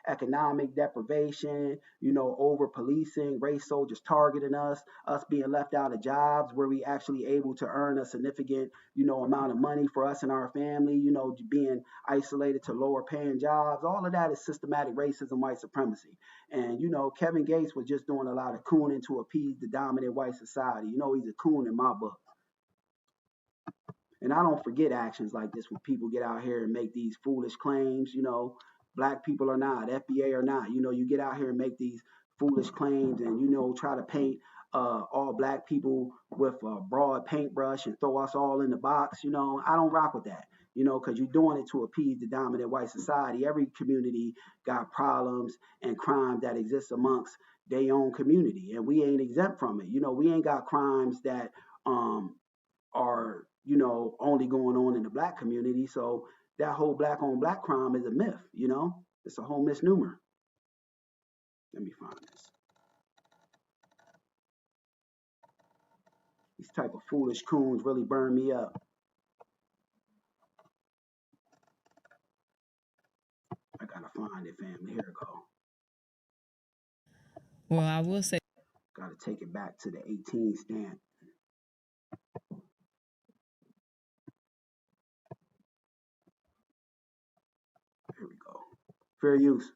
economic deprivation, over policing, race soldiers targeting us being left out of jobs where we actually able to earn a significant, amount of money for us and our family, being isolated to lower paying jobs. All of that is systematic racism, white supremacy. And, Kevin Gates was just doing a lot of cooning to appease the dominant white society. He's a coon in my book. And I don't forget actions like this when people get out here and make these foolish claims, black people or not, FBA or not, you get out here and make these foolish claims and, try to paint all black people with a broad paintbrush and throw us all in the box. I don't rock with that, because you're doing it to appease the dominant white society. Every community got problems and crime that exists amongst their own community, and we ain't exempt from it. We ain't got crimes that are only going on in the black community. So that whole black on black crime is a myth, it's a whole misnomer. Let me find this. These type of foolish coons really burn me up. I gotta find it, family. Here it go. Well, I will say, gotta take it back to the 18 stamp. Here we go. Fair use.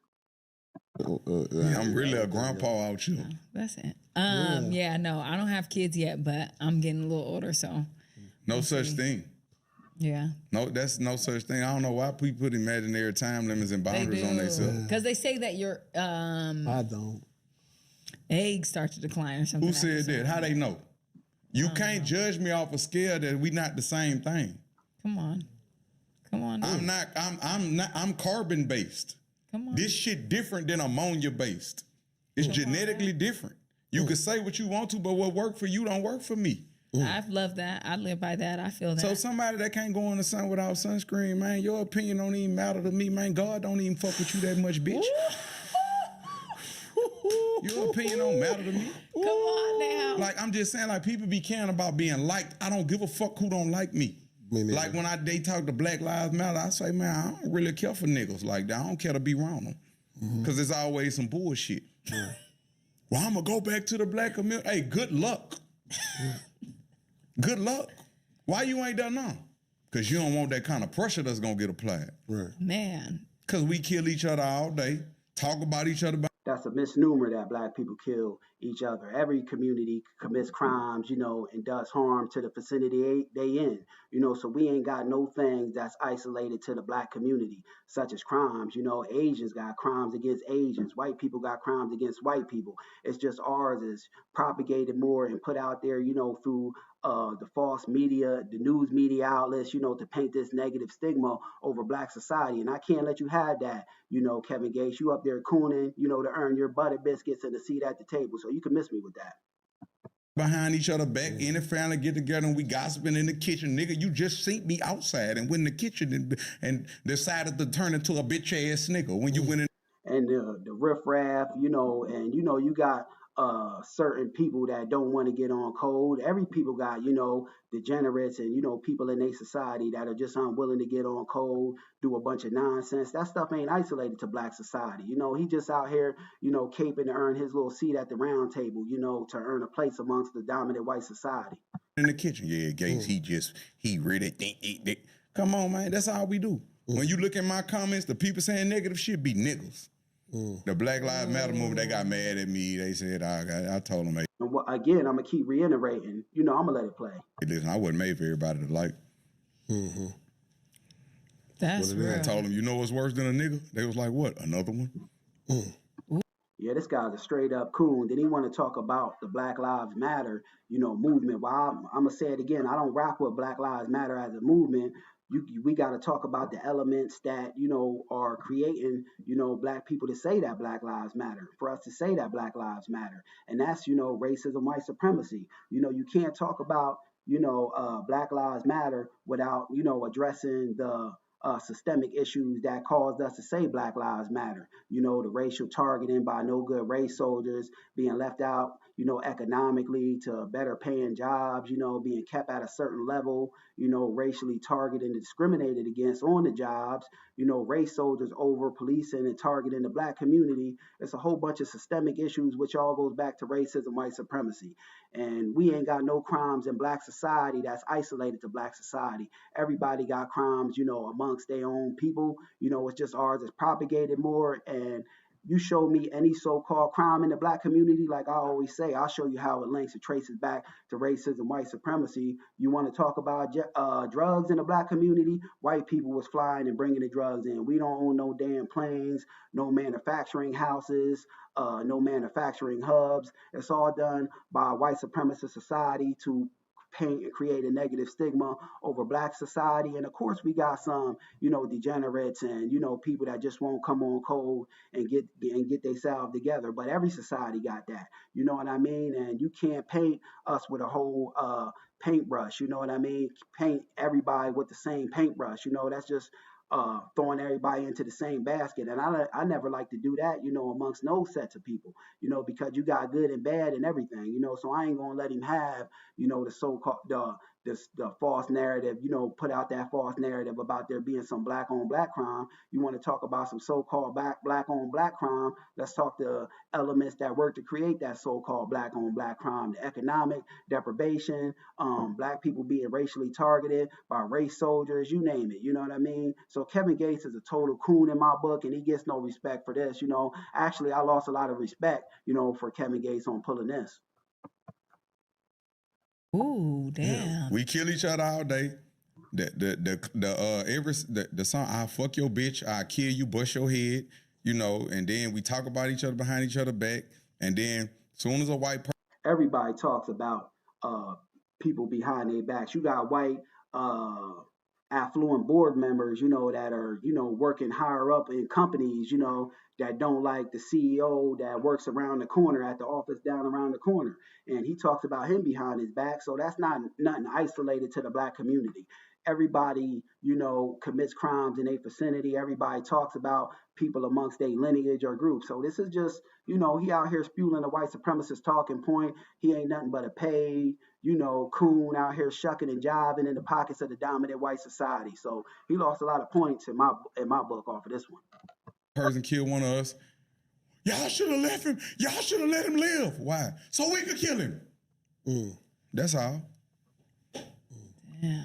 Yeah, I'm really a grandpa out you. That's it. Yeah, no, I don't have kids yet, but I'm getting a little older, so. No such thing. Yeah. No, that's no such thing. I don't know why people put imaginary time limits and boundaries on themselves. Because they say that your I don't. eggs start to decline or something. Who said that? How they know? You can't judge me off a scale that we not the same thing. Come on. I'm carbon based. Come on. This shit different than ammonia based. It's genetically different. You can say what you want to, but what worked for you don't work for me. I love that. I live by that. I feel that. So somebody that can't go in the sun without sunscreen, man, your opinion don't even matter to me, man. God don't even fuck with you that much, bitch. Your opinion don't matter to me. Come on now. Like, I'm just saying, like, people be caring about being liked. I don't give a fuck who don't like me. Like, when they talk to Black Lives Matter, I say, man, I don't really care for niggas like that. I don't care to be around them. Because there's always some bullshit. Well, I'm going to go back to the black community. Hey, good luck. Good luck. Why you ain't done now? Because you don't want that kind of pressure that's going to get applied. Right. Man. Because we kill each other all day, talk about each other. That's a misnomer that black people kill each other. Every community commits crimes, and does harm to the vicinity they in, so we ain't got no things that's isolated to the black community, such as crimes. Asians got crimes against Asians. White people got crimes against white people. It's just ours is propagated more and put out there, through the false media, the news media outlets, to paint this negative stigma over black society. And I can't let you have that, Kevin Gates. You up there cooning, to earn your butter biscuits and a seat at the table. So you can miss me with that. Behind each other back, any family get together and we gossiping in the kitchen. Nigga, you just seen me outside and went in the kitchen and decided to turn into a bitch ass nigga when you went in. And the riffraff, and you got certain people that don't want to get on code. Every people got, degenerates and, people in their society that are just unwilling to get on code, do a bunch of nonsense. That stuff ain't isolated to black society. He just out here, caping to earn his little seat at the round table, to earn a place amongst the dominant white society. In the kitchen, yeah, Gates, he really think. Come on, man, that's all we do. When you look at my comments, the people saying negative shit be niggas. The Black Lives Matter movement, they got mad at me. They said, I told them, hey. And again, I'm going to keep reiterating, I'm going to let it play. Listen, I wasn't made for everybody to like. That's real. I told them, you know what's worse than a nigga? They was like, what, another one? Yeah, this guy's a straight up coon. Then he want to talk about the Black Lives Matter, movement. Well, I'm going to say it again. I don't rock with Black Lives Matter as a movement. We got to talk about the elements that, are creating, black people to say that Black Lives Matter, for us to say that Black Lives Matter. And that's, racism, white supremacy. You can't talk about, Black Lives Matter without, addressing the systemic issues that caused us to say Black Lives Matter. The racial targeting by no good race soldiers, being left out, economically to better paying jobs, being kept at a certain level, racially targeted and discriminated against on the jobs, race soldiers over policing and targeting the black community. It's a whole bunch of systemic issues, which all goes back to racism, white supremacy. And we ain't got no crimes in black society that's isolated to black society. Everybody got crimes, amongst their own people. It's just ours is propagated more. And you show me any so-called crime in the black community, like I always say, I'll show you how it links and traces back to racism, white supremacy. You want to talk about drugs in the black community? White people was flying and bringing the drugs in. We don't own no damn planes, no manufacturing houses, no manufacturing hubs. It's all done by a white supremacist society to paint and create a negative stigma over black society. And of course we got some, degenerates and, people that just won't come on code and get themselves together. But every society got that, you know what I mean? And you can't paint us with a whole paintbrush, you know what I mean? Paint everybody with the same paintbrush, that's just throwing everybody into the same basket. And I never like to do that, amongst no sets of people, because you got good and bad and everything, so I ain't gonna let him have, the so-called, the false narrative, put out that false narrative about there being some black on black crime. You want to talk about some so-called black on black crime? Let's talk the elements that work to create that so-called black on black crime, the economic deprivation, black people being racially targeted by race soldiers, you name it, you know what I mean? So Kevin Gates is a total coon in my book, and he gets no respect for this. Actually, I lost a lot of respect, for Kevin Gates on pulling this. Ooh, damn. Yeah. We kill each other all day. The song "I fuck your bitch, I kill you, bust your head," and then we talk about each other behind each other back, and then soon as a white person, everybody talks about people behind their backs. You got white affluent board members, that are, working higher up in companies, that don't like the CEO that works around the corner at the office down around the corner. And he talks about him behind his back. So that's not nothing isolated to the black community. Everybody, commits crimes in their vicinity. Everybody talks about people amongst their lineage or group. So this is just, he out here spewing a white supremacist talking point. He ain't nothing but a paid, coon out here shucking and jiving in the pockets of the dominant white society. So he lost a lot of points in my book off of this one. Person killed one of us. Y'all should have left him. Y'all should have let him live. Why? So we could kill him. That's all. Yeah.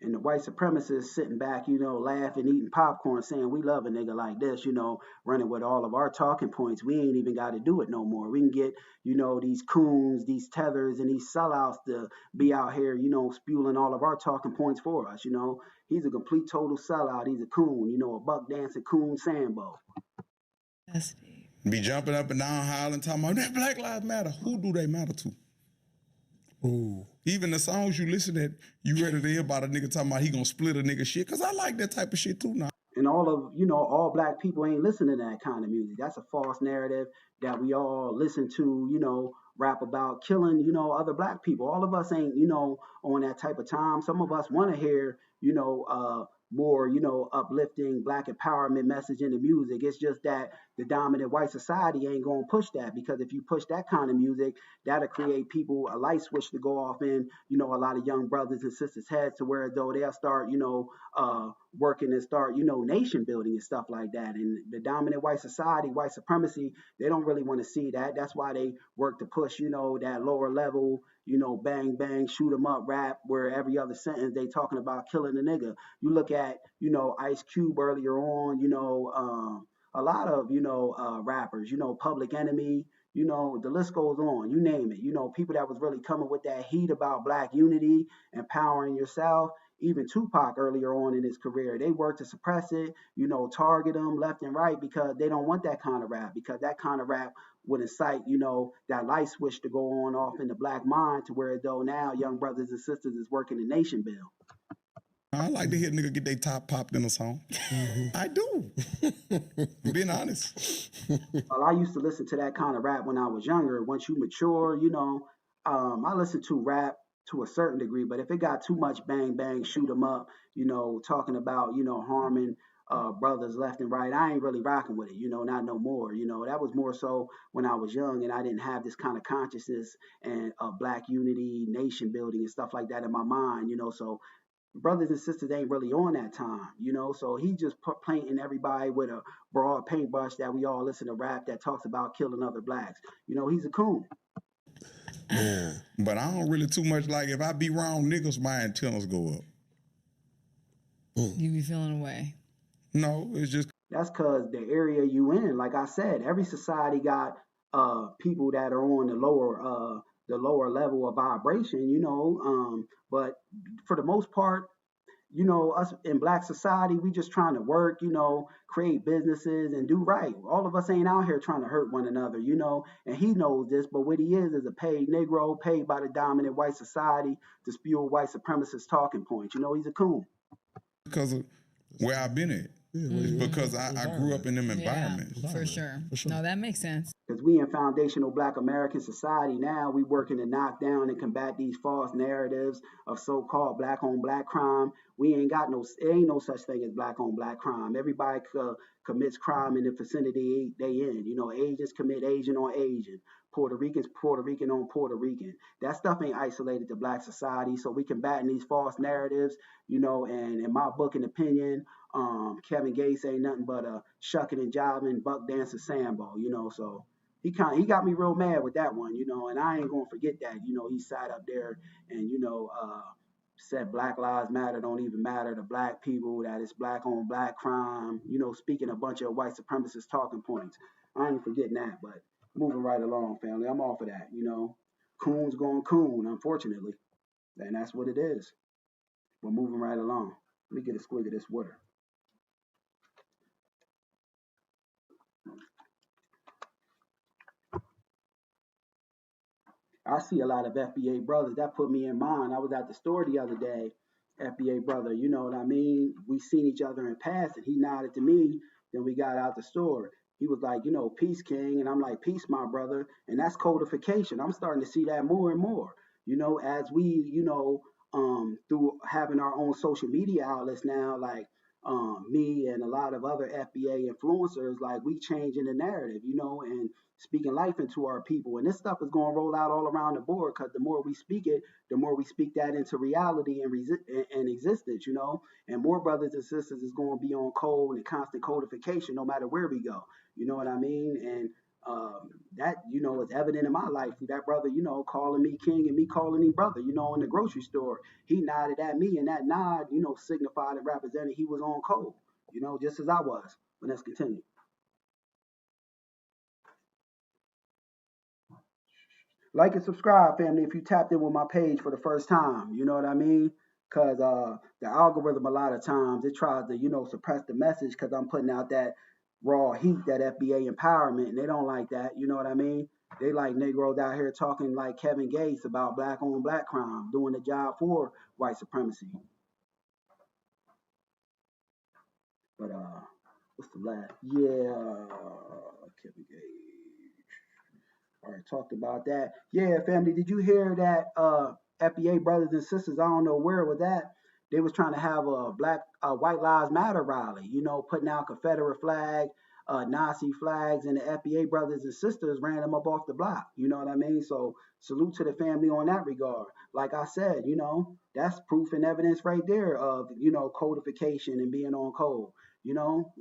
And the white supremacists sitting back, laughing, eating popcorn, saying we love a nigga like this, running with all of our talking points. We ain't even got to do it no more. We can get, these coons, these tethers, and these sellouts to be out here, spewing all of our talking points for us. He's a complete total sellout. He's a coon, a buck dancing coon Sambo. That's deep. Be jumping up and down, hollering, talking about that Black Lives Matter. Who do they matter to? Ooh. Even the songs you listen to, you ready to hear about a nigga talking about he gonna split a nigga shit? Cause I like that type of shit too now. And all black people ain't listening to that kind of music. That's a false narrative that we all listen to, rap about killing, other black people. All of us ain't, on that type of time. Some of us want to hear, more, uplifting black empowerment message in the music. It's just that the dominant white society ain't gonna push that, because if you push that kind of music, that'll create people a light switch to go off in, a lot of young brothers and sisters' heads, to where though they'll start, working and start, nation building and stuff like that. And the dominant white society, white supremacy, they don't really want to see that. That's why they work to push, that lower level, bang, bang, shoot 'em up rap, where every other sentence they talking about killing a nigga. You look at, Ice Cube earlier on, a lot of, rappers, Public Enemy, the list goes on, you name it. People that was really coming with that heat about black unity, empowering yourself. Even Tupac earlier on in his career, they worked to suppress it, target them left and right, because they don't want that kind of rap, because that kind of rap would incite, that light switch to go on off in the black mind, to where though now young brothers and sisters is working the nation bill. I like to hear nigga get their top popped in a song. I do. Being honest. Well, I used to listen to that kind of rap when I was younger. Once you mature, I listened to rap to a certain degree, but if it got too much bang, bang, shoot 'em up, talking about, harming brothers left and right, I ain't really rocking with it, not no more. That was more so when I was young and I didn't have this kind of consciousness and black unity, nation building and stuff like that in my mind, so brothers and sisters ain't really on that time, so he just painting everybody with a broad paintbrush that we all listen to rap that talks about killing other blacks. He's a coon. Yeah. But I don't really too much like, if I be wrong niggas, my antennas go up. You be feeling away. No, it's just. That's because the area you in, like I said, every society got people that are on the lower level of vibration, but for the most part, us in black society, we just trying to work, create businesses and do right. All of us ain't out here trying to hurt one another, and he knows this, but what he is a paid Negro, paid by the dominant white society to spew white supremacist talking points. He's a coon. Because of where I've been at. It's because I grew up in them environments. Yeah, for sure. No, that makes sense. Because we in foundational black American society now, we working to knock down and combat these false narratives of so-called black on black crime. We ain't got it ain't no such thing as black on black crime. Everybody commits crime in the vicinity they in. Asians commit Asian on Asian. Puerto Ricans, Puerto Rican on Puerto Rican. That stuff ain't isolated to black society. So we combating these false narratives, and in my book and opinion, Kevin Gates ain't nothing but a shucking and jiving, buck dancing Sambo, so he got me real mad with that one, and I ain't gonna forget that, he sat up there and, said Black Lives Matter don't even matter to black people, that it's black on black crime, speaking a bunch of white supremacist talking points. I ain't forgetting that, but moving right along, family. I'm off of that, Coon's going coon, unfortunately, and that's what it is. We're moving right along. Let me get a squig of this water. I see a lot of FBA brothers. That put me in mind. I was at the store the other day, FBA brother, you know what I mean? We seen each other in passing. He nodded to me, then we got out the store. He was like, you know, peace, King. And I'm like, peace, my brother. And that's codification. I'm starting to see that more and more. You know, as we, you know, through having our own social media outlets now, like me and a lot of other FBA influencers, like we changing the narrative, you know, and speaking life into our people. And this stuff is going to roll out all around the board because the more we speak it, the more we speak that into reality and existence, you know. And more brothers and sisters is going to be on code and constant codification no matter where we go. You know what I mean? And that, you know, is evident in my life through that brother, you know, calling me king and me calling him brother, you know, in the grocery store. He nodded at me, and that nod, you know, signified and represented he was on code, you know, just as I was. But let's continue. Like and subscribe, family, if you tapped in with my page for the first time. You know what I mean? Because the algorithm, a lot of times, it tries to, you know, suppress the message because I'm putting out that raw heat, that FBA empowerment, and they don't like that. You know what I mean? They like Negroes out here talking like Kevin Gates about black on black crime, doing the job for white supremacy. But what's the last? Yeah, Kevin Gates. All right, talked about that. Yeah, family, did you hear that FBA brothers and sisters, I don't know where it was at, they was trying to have a White Lives Matter rally, you know, putting out Confederate flag, Nazi flags, and the FBA brothers and sisters ran them up off the block. You know what I mean? So salute to the family on that regard. Like I said, you know, that's proof and evidence right there of, you know, codification and being on code. You know,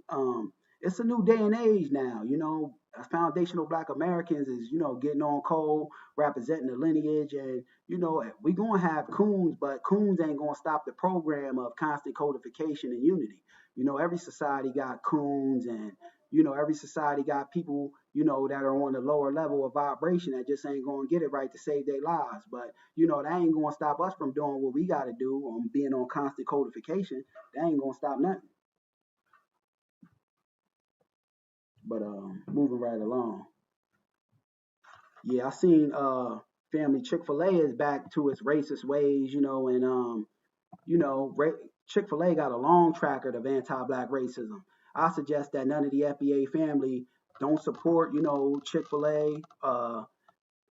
it's a new day and age now. You know, foundational Black Americans is, you know, getting on code, representing the lineage, and you know, we gonna have coons, but coons ain't gonna stop the program of constant codification and unity. You know, every society got coons, and you know, every society got people, you know, that are on the lower level of vibration that just ain't gonna get it right to save their lives. But you know, that ain't gonna stop us from doing what we gotta do on being on constant codification. That ain't gonna stop nothing. But moving right along. Yeah, I seen family Chick-fil-A is back to its racist ways, you know, and you know, Chick-fil-A got a long track record of anti-black racism. I suggest that none of the FBA family don't support, you know, Chick-fil-A,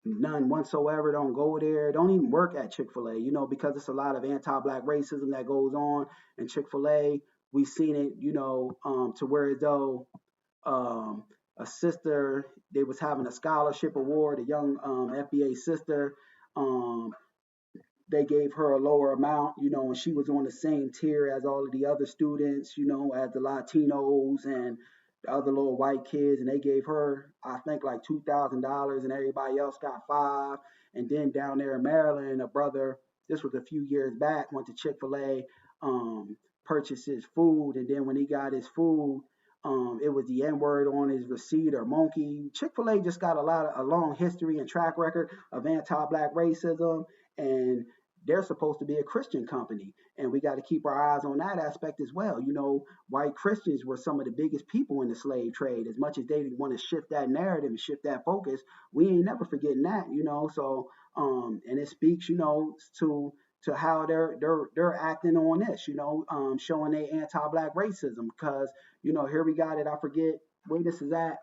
none whatsoever. Don't go there. Don't even work at Chick-fil-A, you know, because it's a lot of anti-black racism that goes on in Chick-fil-A. We've seen it, you know, to where though a sister, they was having a scholarship award, a young FBA sister. They gave her a lower amount, you know, and she was on the same tier as all of the other students, you know, as the Latinos and the other little white kids, and they gave her, I think, like $2,000, and everybody else got $5. And then down there in Maryland, a brother, this was a few years back, went to Chick-fil-A, purchased his food, and then when he got his food, it was the N-word on his receipt or monkey. Chick-fil-A just got a long history and track record of anti-black racism, and they're supposed to be a Christian company, and we got to keep our eyes on that aspect as well. You know, white Christians were some of the biggest people in the slave trade. As much as they want to shift that narrative and shift that focus, we ain't never forgetting that, you know. So, and it speaks, you know, to how they're acting on this, you know, showing their anti-black racism. Because, you know, here we got it. I forget where this is at.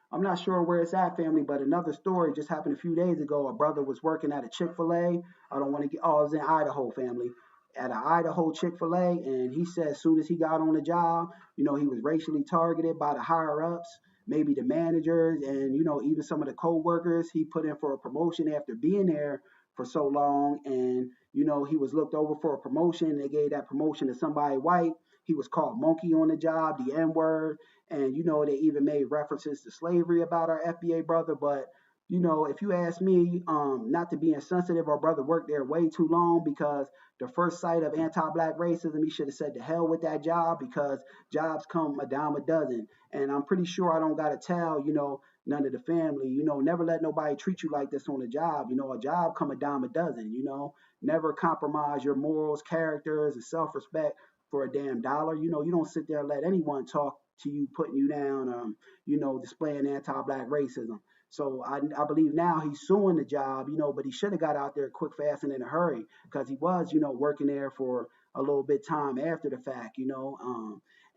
I'm not sure where it's at, family, but another story just happened a few days ago. A brother was working at a Chick-fil-A. I don't want to get, oh, it was in Idaho, family. At an Idaho Chick-fil-A, and he said as soon as he got on the job, you know, he was racially targeted by the higher-ups, maybe the managers, and, you know, even some of the co-workers. He put in for a promotion after being there for so long, and, you know, he was looked over for a promotion. They gave that promotion to somebody white. He was called monkey on the job, the N-word. And, you know, they even made references to slavery about our FBA brother. But, you know, if you ask me, not to be insensitive, our brother worked there way too long, because the first sight of anti-black racism, he should have said to hell with that job, because jobs come a dime a dozen. And I'm pretty sure I don't got to tell, you know, none of the family, you know, never let nobody treat you like this on a job. You know, a job come a dime a dozen, you know, never compromise your morals, characters, and self-respect for a damn dollar. You know, you don't sit there and let anyone talk to you, putting you down, you know, displaying anti-black racism. So I believe now he's suing the job, but he should have got out there quick, fast, and in a hurry because he was, working there for a little bit time after the fact,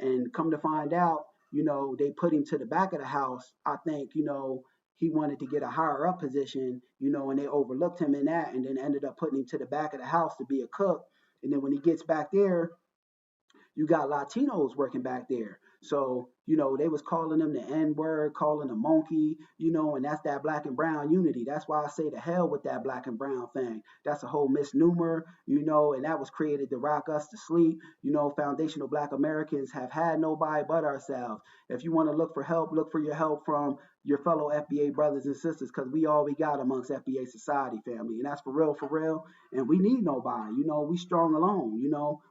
and come to find out, they put him to the back of the house. I think, he wanted to get a higher up position, and they overlooked him in that and then ended up putting him to the back of the house to be a cook. And then when he gets back there, you got Latinos working back there. So, they was calling them the N-word, calling them monkey, and that's that black and brown unity. That's why I say to hell with that black and brown thing. That's a whole misnomer, and that was created to rock us to sleep. Foundational Black Americans have had nobody but ourselves. If you want to look for help, look for your help from your fellow FBA brothers and sisters, because we all we got amongst FBA society, family. And that's for real. And we need nobody. We strong alone.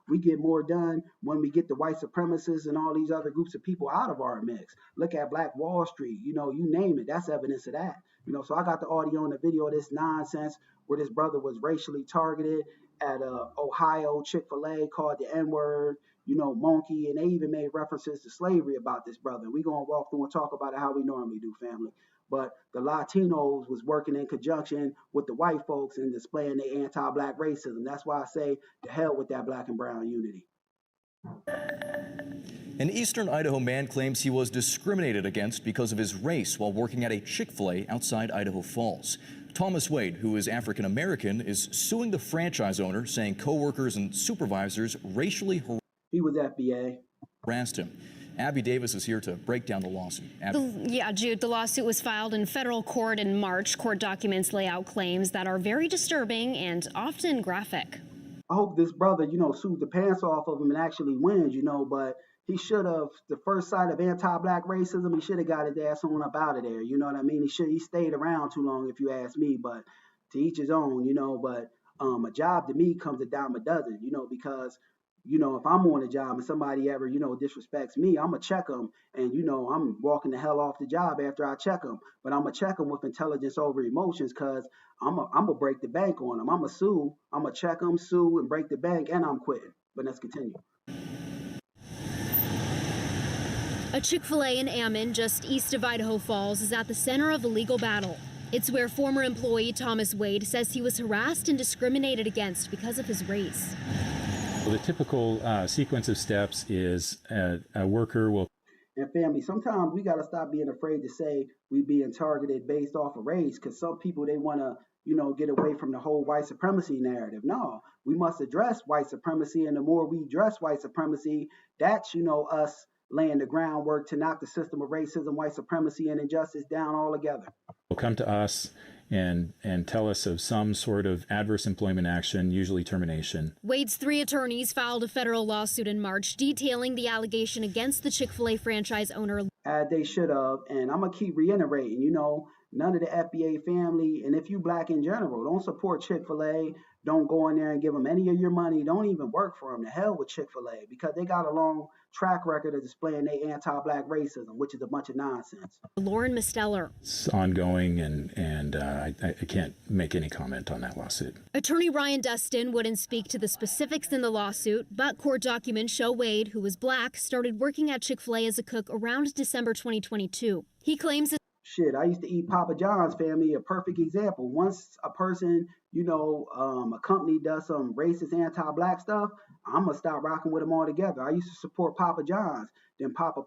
We get more done when we get the white supremacists and all these other groups of people out of our mix. Look at Black Wall Street. You name it. That's evidence of that. So I got the audio and the video of this nonsense where this brother was racially targeted at Ohio Chick-fil-A, called the N-word, monkey, and they even made references to slavery about this brother. We're going to walk through and talk about it how we normally do, family. But the Latinos was working in conjunction with the white folks and displaying their anti-black racism. That's why I say to hell with that black and brown unity. An Eastern Idaho man claims he was discriminated against because of his race while working at a Chick-fil-A outside Idaho Falls. Thomas Wade, who is African American, is suing the franchise owner, saying coworkers and supervisors racially He was FBA. harassed him. Abby Davis is here to break down the lawsuit. Jude, the lawsuit was filed in federal court in March. Court documents lay out claims that are very disturbing and often graphic. I hope this brother, sued the pants off of him and actually wins, but he should have, the first sight of anti-black racism, he should have got his ass on up out of there. You know what I mean? He stayed around too long, if you ask me, but to each his own, but a job to me comes a dime a dozen, because if I'm on a job and somebody ever, disrespects me, I'm going to check them. And, I'm walking the hell off the job after I check them. But I'm going to check them with intelligence over emotions, because I'm going to break the bank on them. I'm going to sue. I'm going to check them, sue, and break the bank, and I'm quitting. But let's continue. A Chick-fil-A in Ammon, just east of Idaho Falls, is at the center of a legal battle. It's where former employee Thomas Wade says he was harassed and discriminated against because of his race. Well, the typical sequence of steps is a worker will... And family, sometimes we got to stop being afraid to say we being targeted based off of race, because some people, they want to, get away from the whole white supremacy narrative. No, we must address white supremacy, and the more we address white supremacy, that's, us laying the groundwork to knock the system of racism, white supremacy, and injustice down altogether. Will come to us and tell us of some sort of adverse employment action, usually termination. Wade's 3 attorneys filed a federal lawsuit in March detailing the allegation against the Chick-fil-A franchise owner. They should have, and I'm going to keep reiterating, none of the FBA family, and if you black in general, don't support Chick-fil-A. Don't go in there and give them any of your money. Don't even work for them. The hell with Chick-fil-A, because they got a long track record of displaying their anti-black racism, which is a bunch of nonsense. Lauren Misteller. It's ongoing, and I can't make any comment on that lawsuit. Attorney Ryan Dustin wouldn't speak to the specifics in the lawsuit, but court documents show Wade, who was black, started working at Chick-fil-A as a cook around December 2022. He claims... Shit, I used to eat Papa John's, family, a perfect example. Once a person, a company does some racist anti-black stuff, I'm going to stop rocking with them altogether. I used to support Papa John's. Then Papa,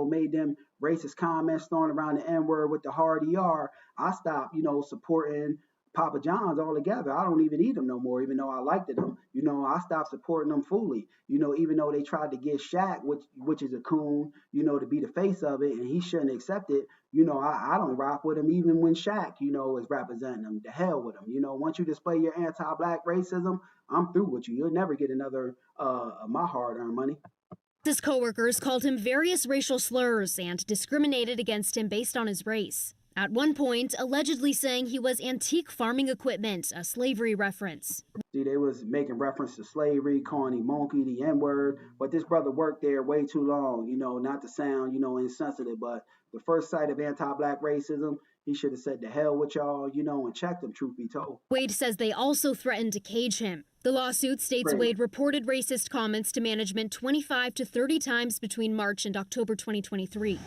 made them racist comments throwing around the N-word with the hard ER. I stopped, supporting Papa John's altogether. I don't even eat them no more, even though I liked them. I stopped supporting them fully. Even though they tried to get Shaq, which is a coon, to be the face of it, and he shouldn't accept it. I don't rock with him even when Shaq, is representing him. The hell with him. Once you display your anti-black racism, I'm through with you. You'll never get another of my hard-earned money. His coworkers called him various racial slurs and discriminated against him based on his race. At one point, allegedly saying he was antique farming equipment, a slavery reference. See, they was making reference to slavery, calling him monkey, the N-word, but this brother worked there way too long, not to sound, insensitive, but the first sight of anti-black racism, he should have said to hell with y'all, and checked him, truth be told. Wade says they also threatened to cage him. The lawsuit states Wade reported racist comments to management 25 to 30 times between March and October 2023.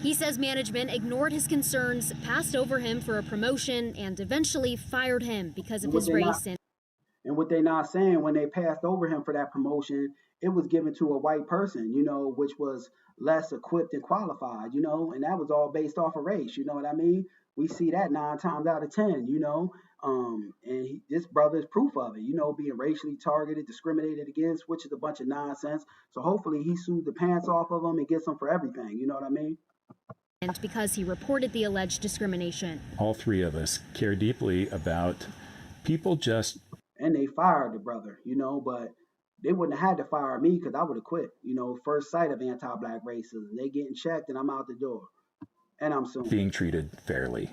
He says management ignored his concerns, passed over him for a promotion, and eventually fired him because of his race. And what they're not saying, when they passed over him for that promotion, it was given to a white person, which was less equipped and qualified, and that was all based off of race. You know what I mean? We see that 9 times out of 10, this brother is proof of it, being racially targeted, discriminated against, which is a bunch of nonsense. So hopefully he sued the pants off of him and gets him for everything. You know what I mean? And because he reported the alleged discrimination. All three of us care deeply about people just. And they fired the brother, but they wouldn't have had to fire me because I would have quit. First sight of anti-black racism. They getting checked and I'm out the door. And I'm suing. Being treated fairly.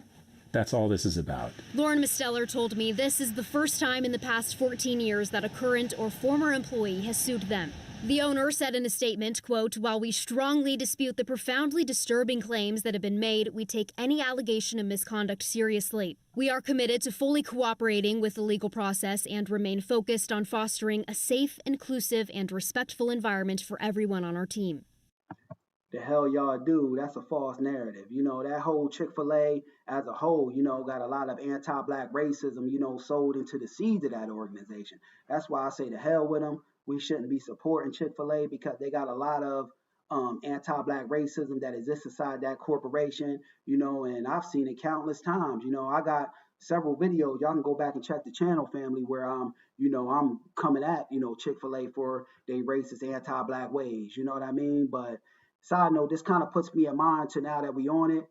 That's all this is about. Lauren Misteller told me this is the first time in the past 14 years that a current or former employee has sued them. The owner said in a statement, quote, "While we strongly dispute the profoundly disturbing claims that have been made, we take any allegation of misconduct seriously. We are committed to fully cooperating with the legal process and remain focused on fostering a safe, inclusive, and respectful environment for everyone on our team." The hell y'all do? That's a false narrative. That whole Chick-fil-A as a whole, got a lot of anti-black racism, sold into the seeds of that organization. That's why I say the hell with them. We shouldn't be supporting Chick-fil-A because they got a lot of anti-black racism that exists inside that corporation, and I've seen it countless times. I got several videos. Y'all can go back and check the channel, family, where I'm coming at, Chick-fil-A for their racist anti-black ways. You know what I mean? But side note, this kind of puts me in mind to now that we on it,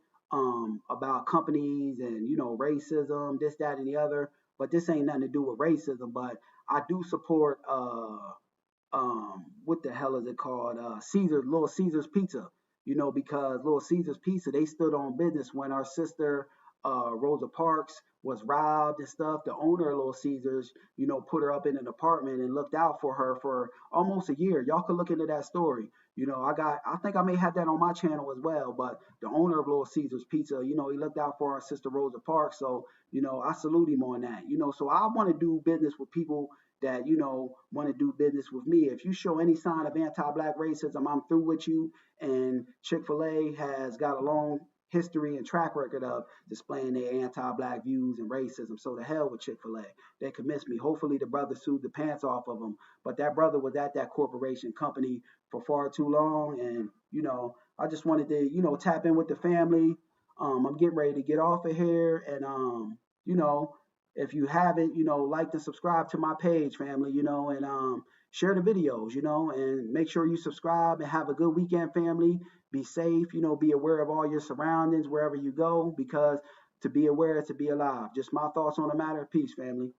about companies and, racism, this, that, and the other. But this ain't nothing to do with racism. But I do support, what the hell is it called? Little Caesar's Pizza, because Little Caesar's Pizza, they stood on business when our sister, Rosa Parks, was robbed and stuff. The owner of Little Caesars, put her up in an apartment and looked out for her for almost a year. Y'all can look into that story. I think I may have that on my channel as well, but the owner of Little Caesars Pizza, he looked out for our sister Rosa Parks. So, I salute him on that, so I want to do business with people that, want to do business with me. If you show any sign of anti-black racism, I'm through with you. And Chick-fil-A has got a long history and track record of displaying their anti-black views and racism. So the hell with Chick-fil-A. They could miss me. Hopefully the brother sued the pants off of him. But that brother was at that corporation company for far too long. And, I just wanted to, tap in with the family. I'm getting ready to get off of here. And, if you haven't, like and subscribe to my page, family, and share the videos, and make sure you subscribe and have a good weekend, family. Be safe, be aware of all your surroundings wherever you go, because to be aware is to be alive. Just my thoughts on the matter. Peace, family.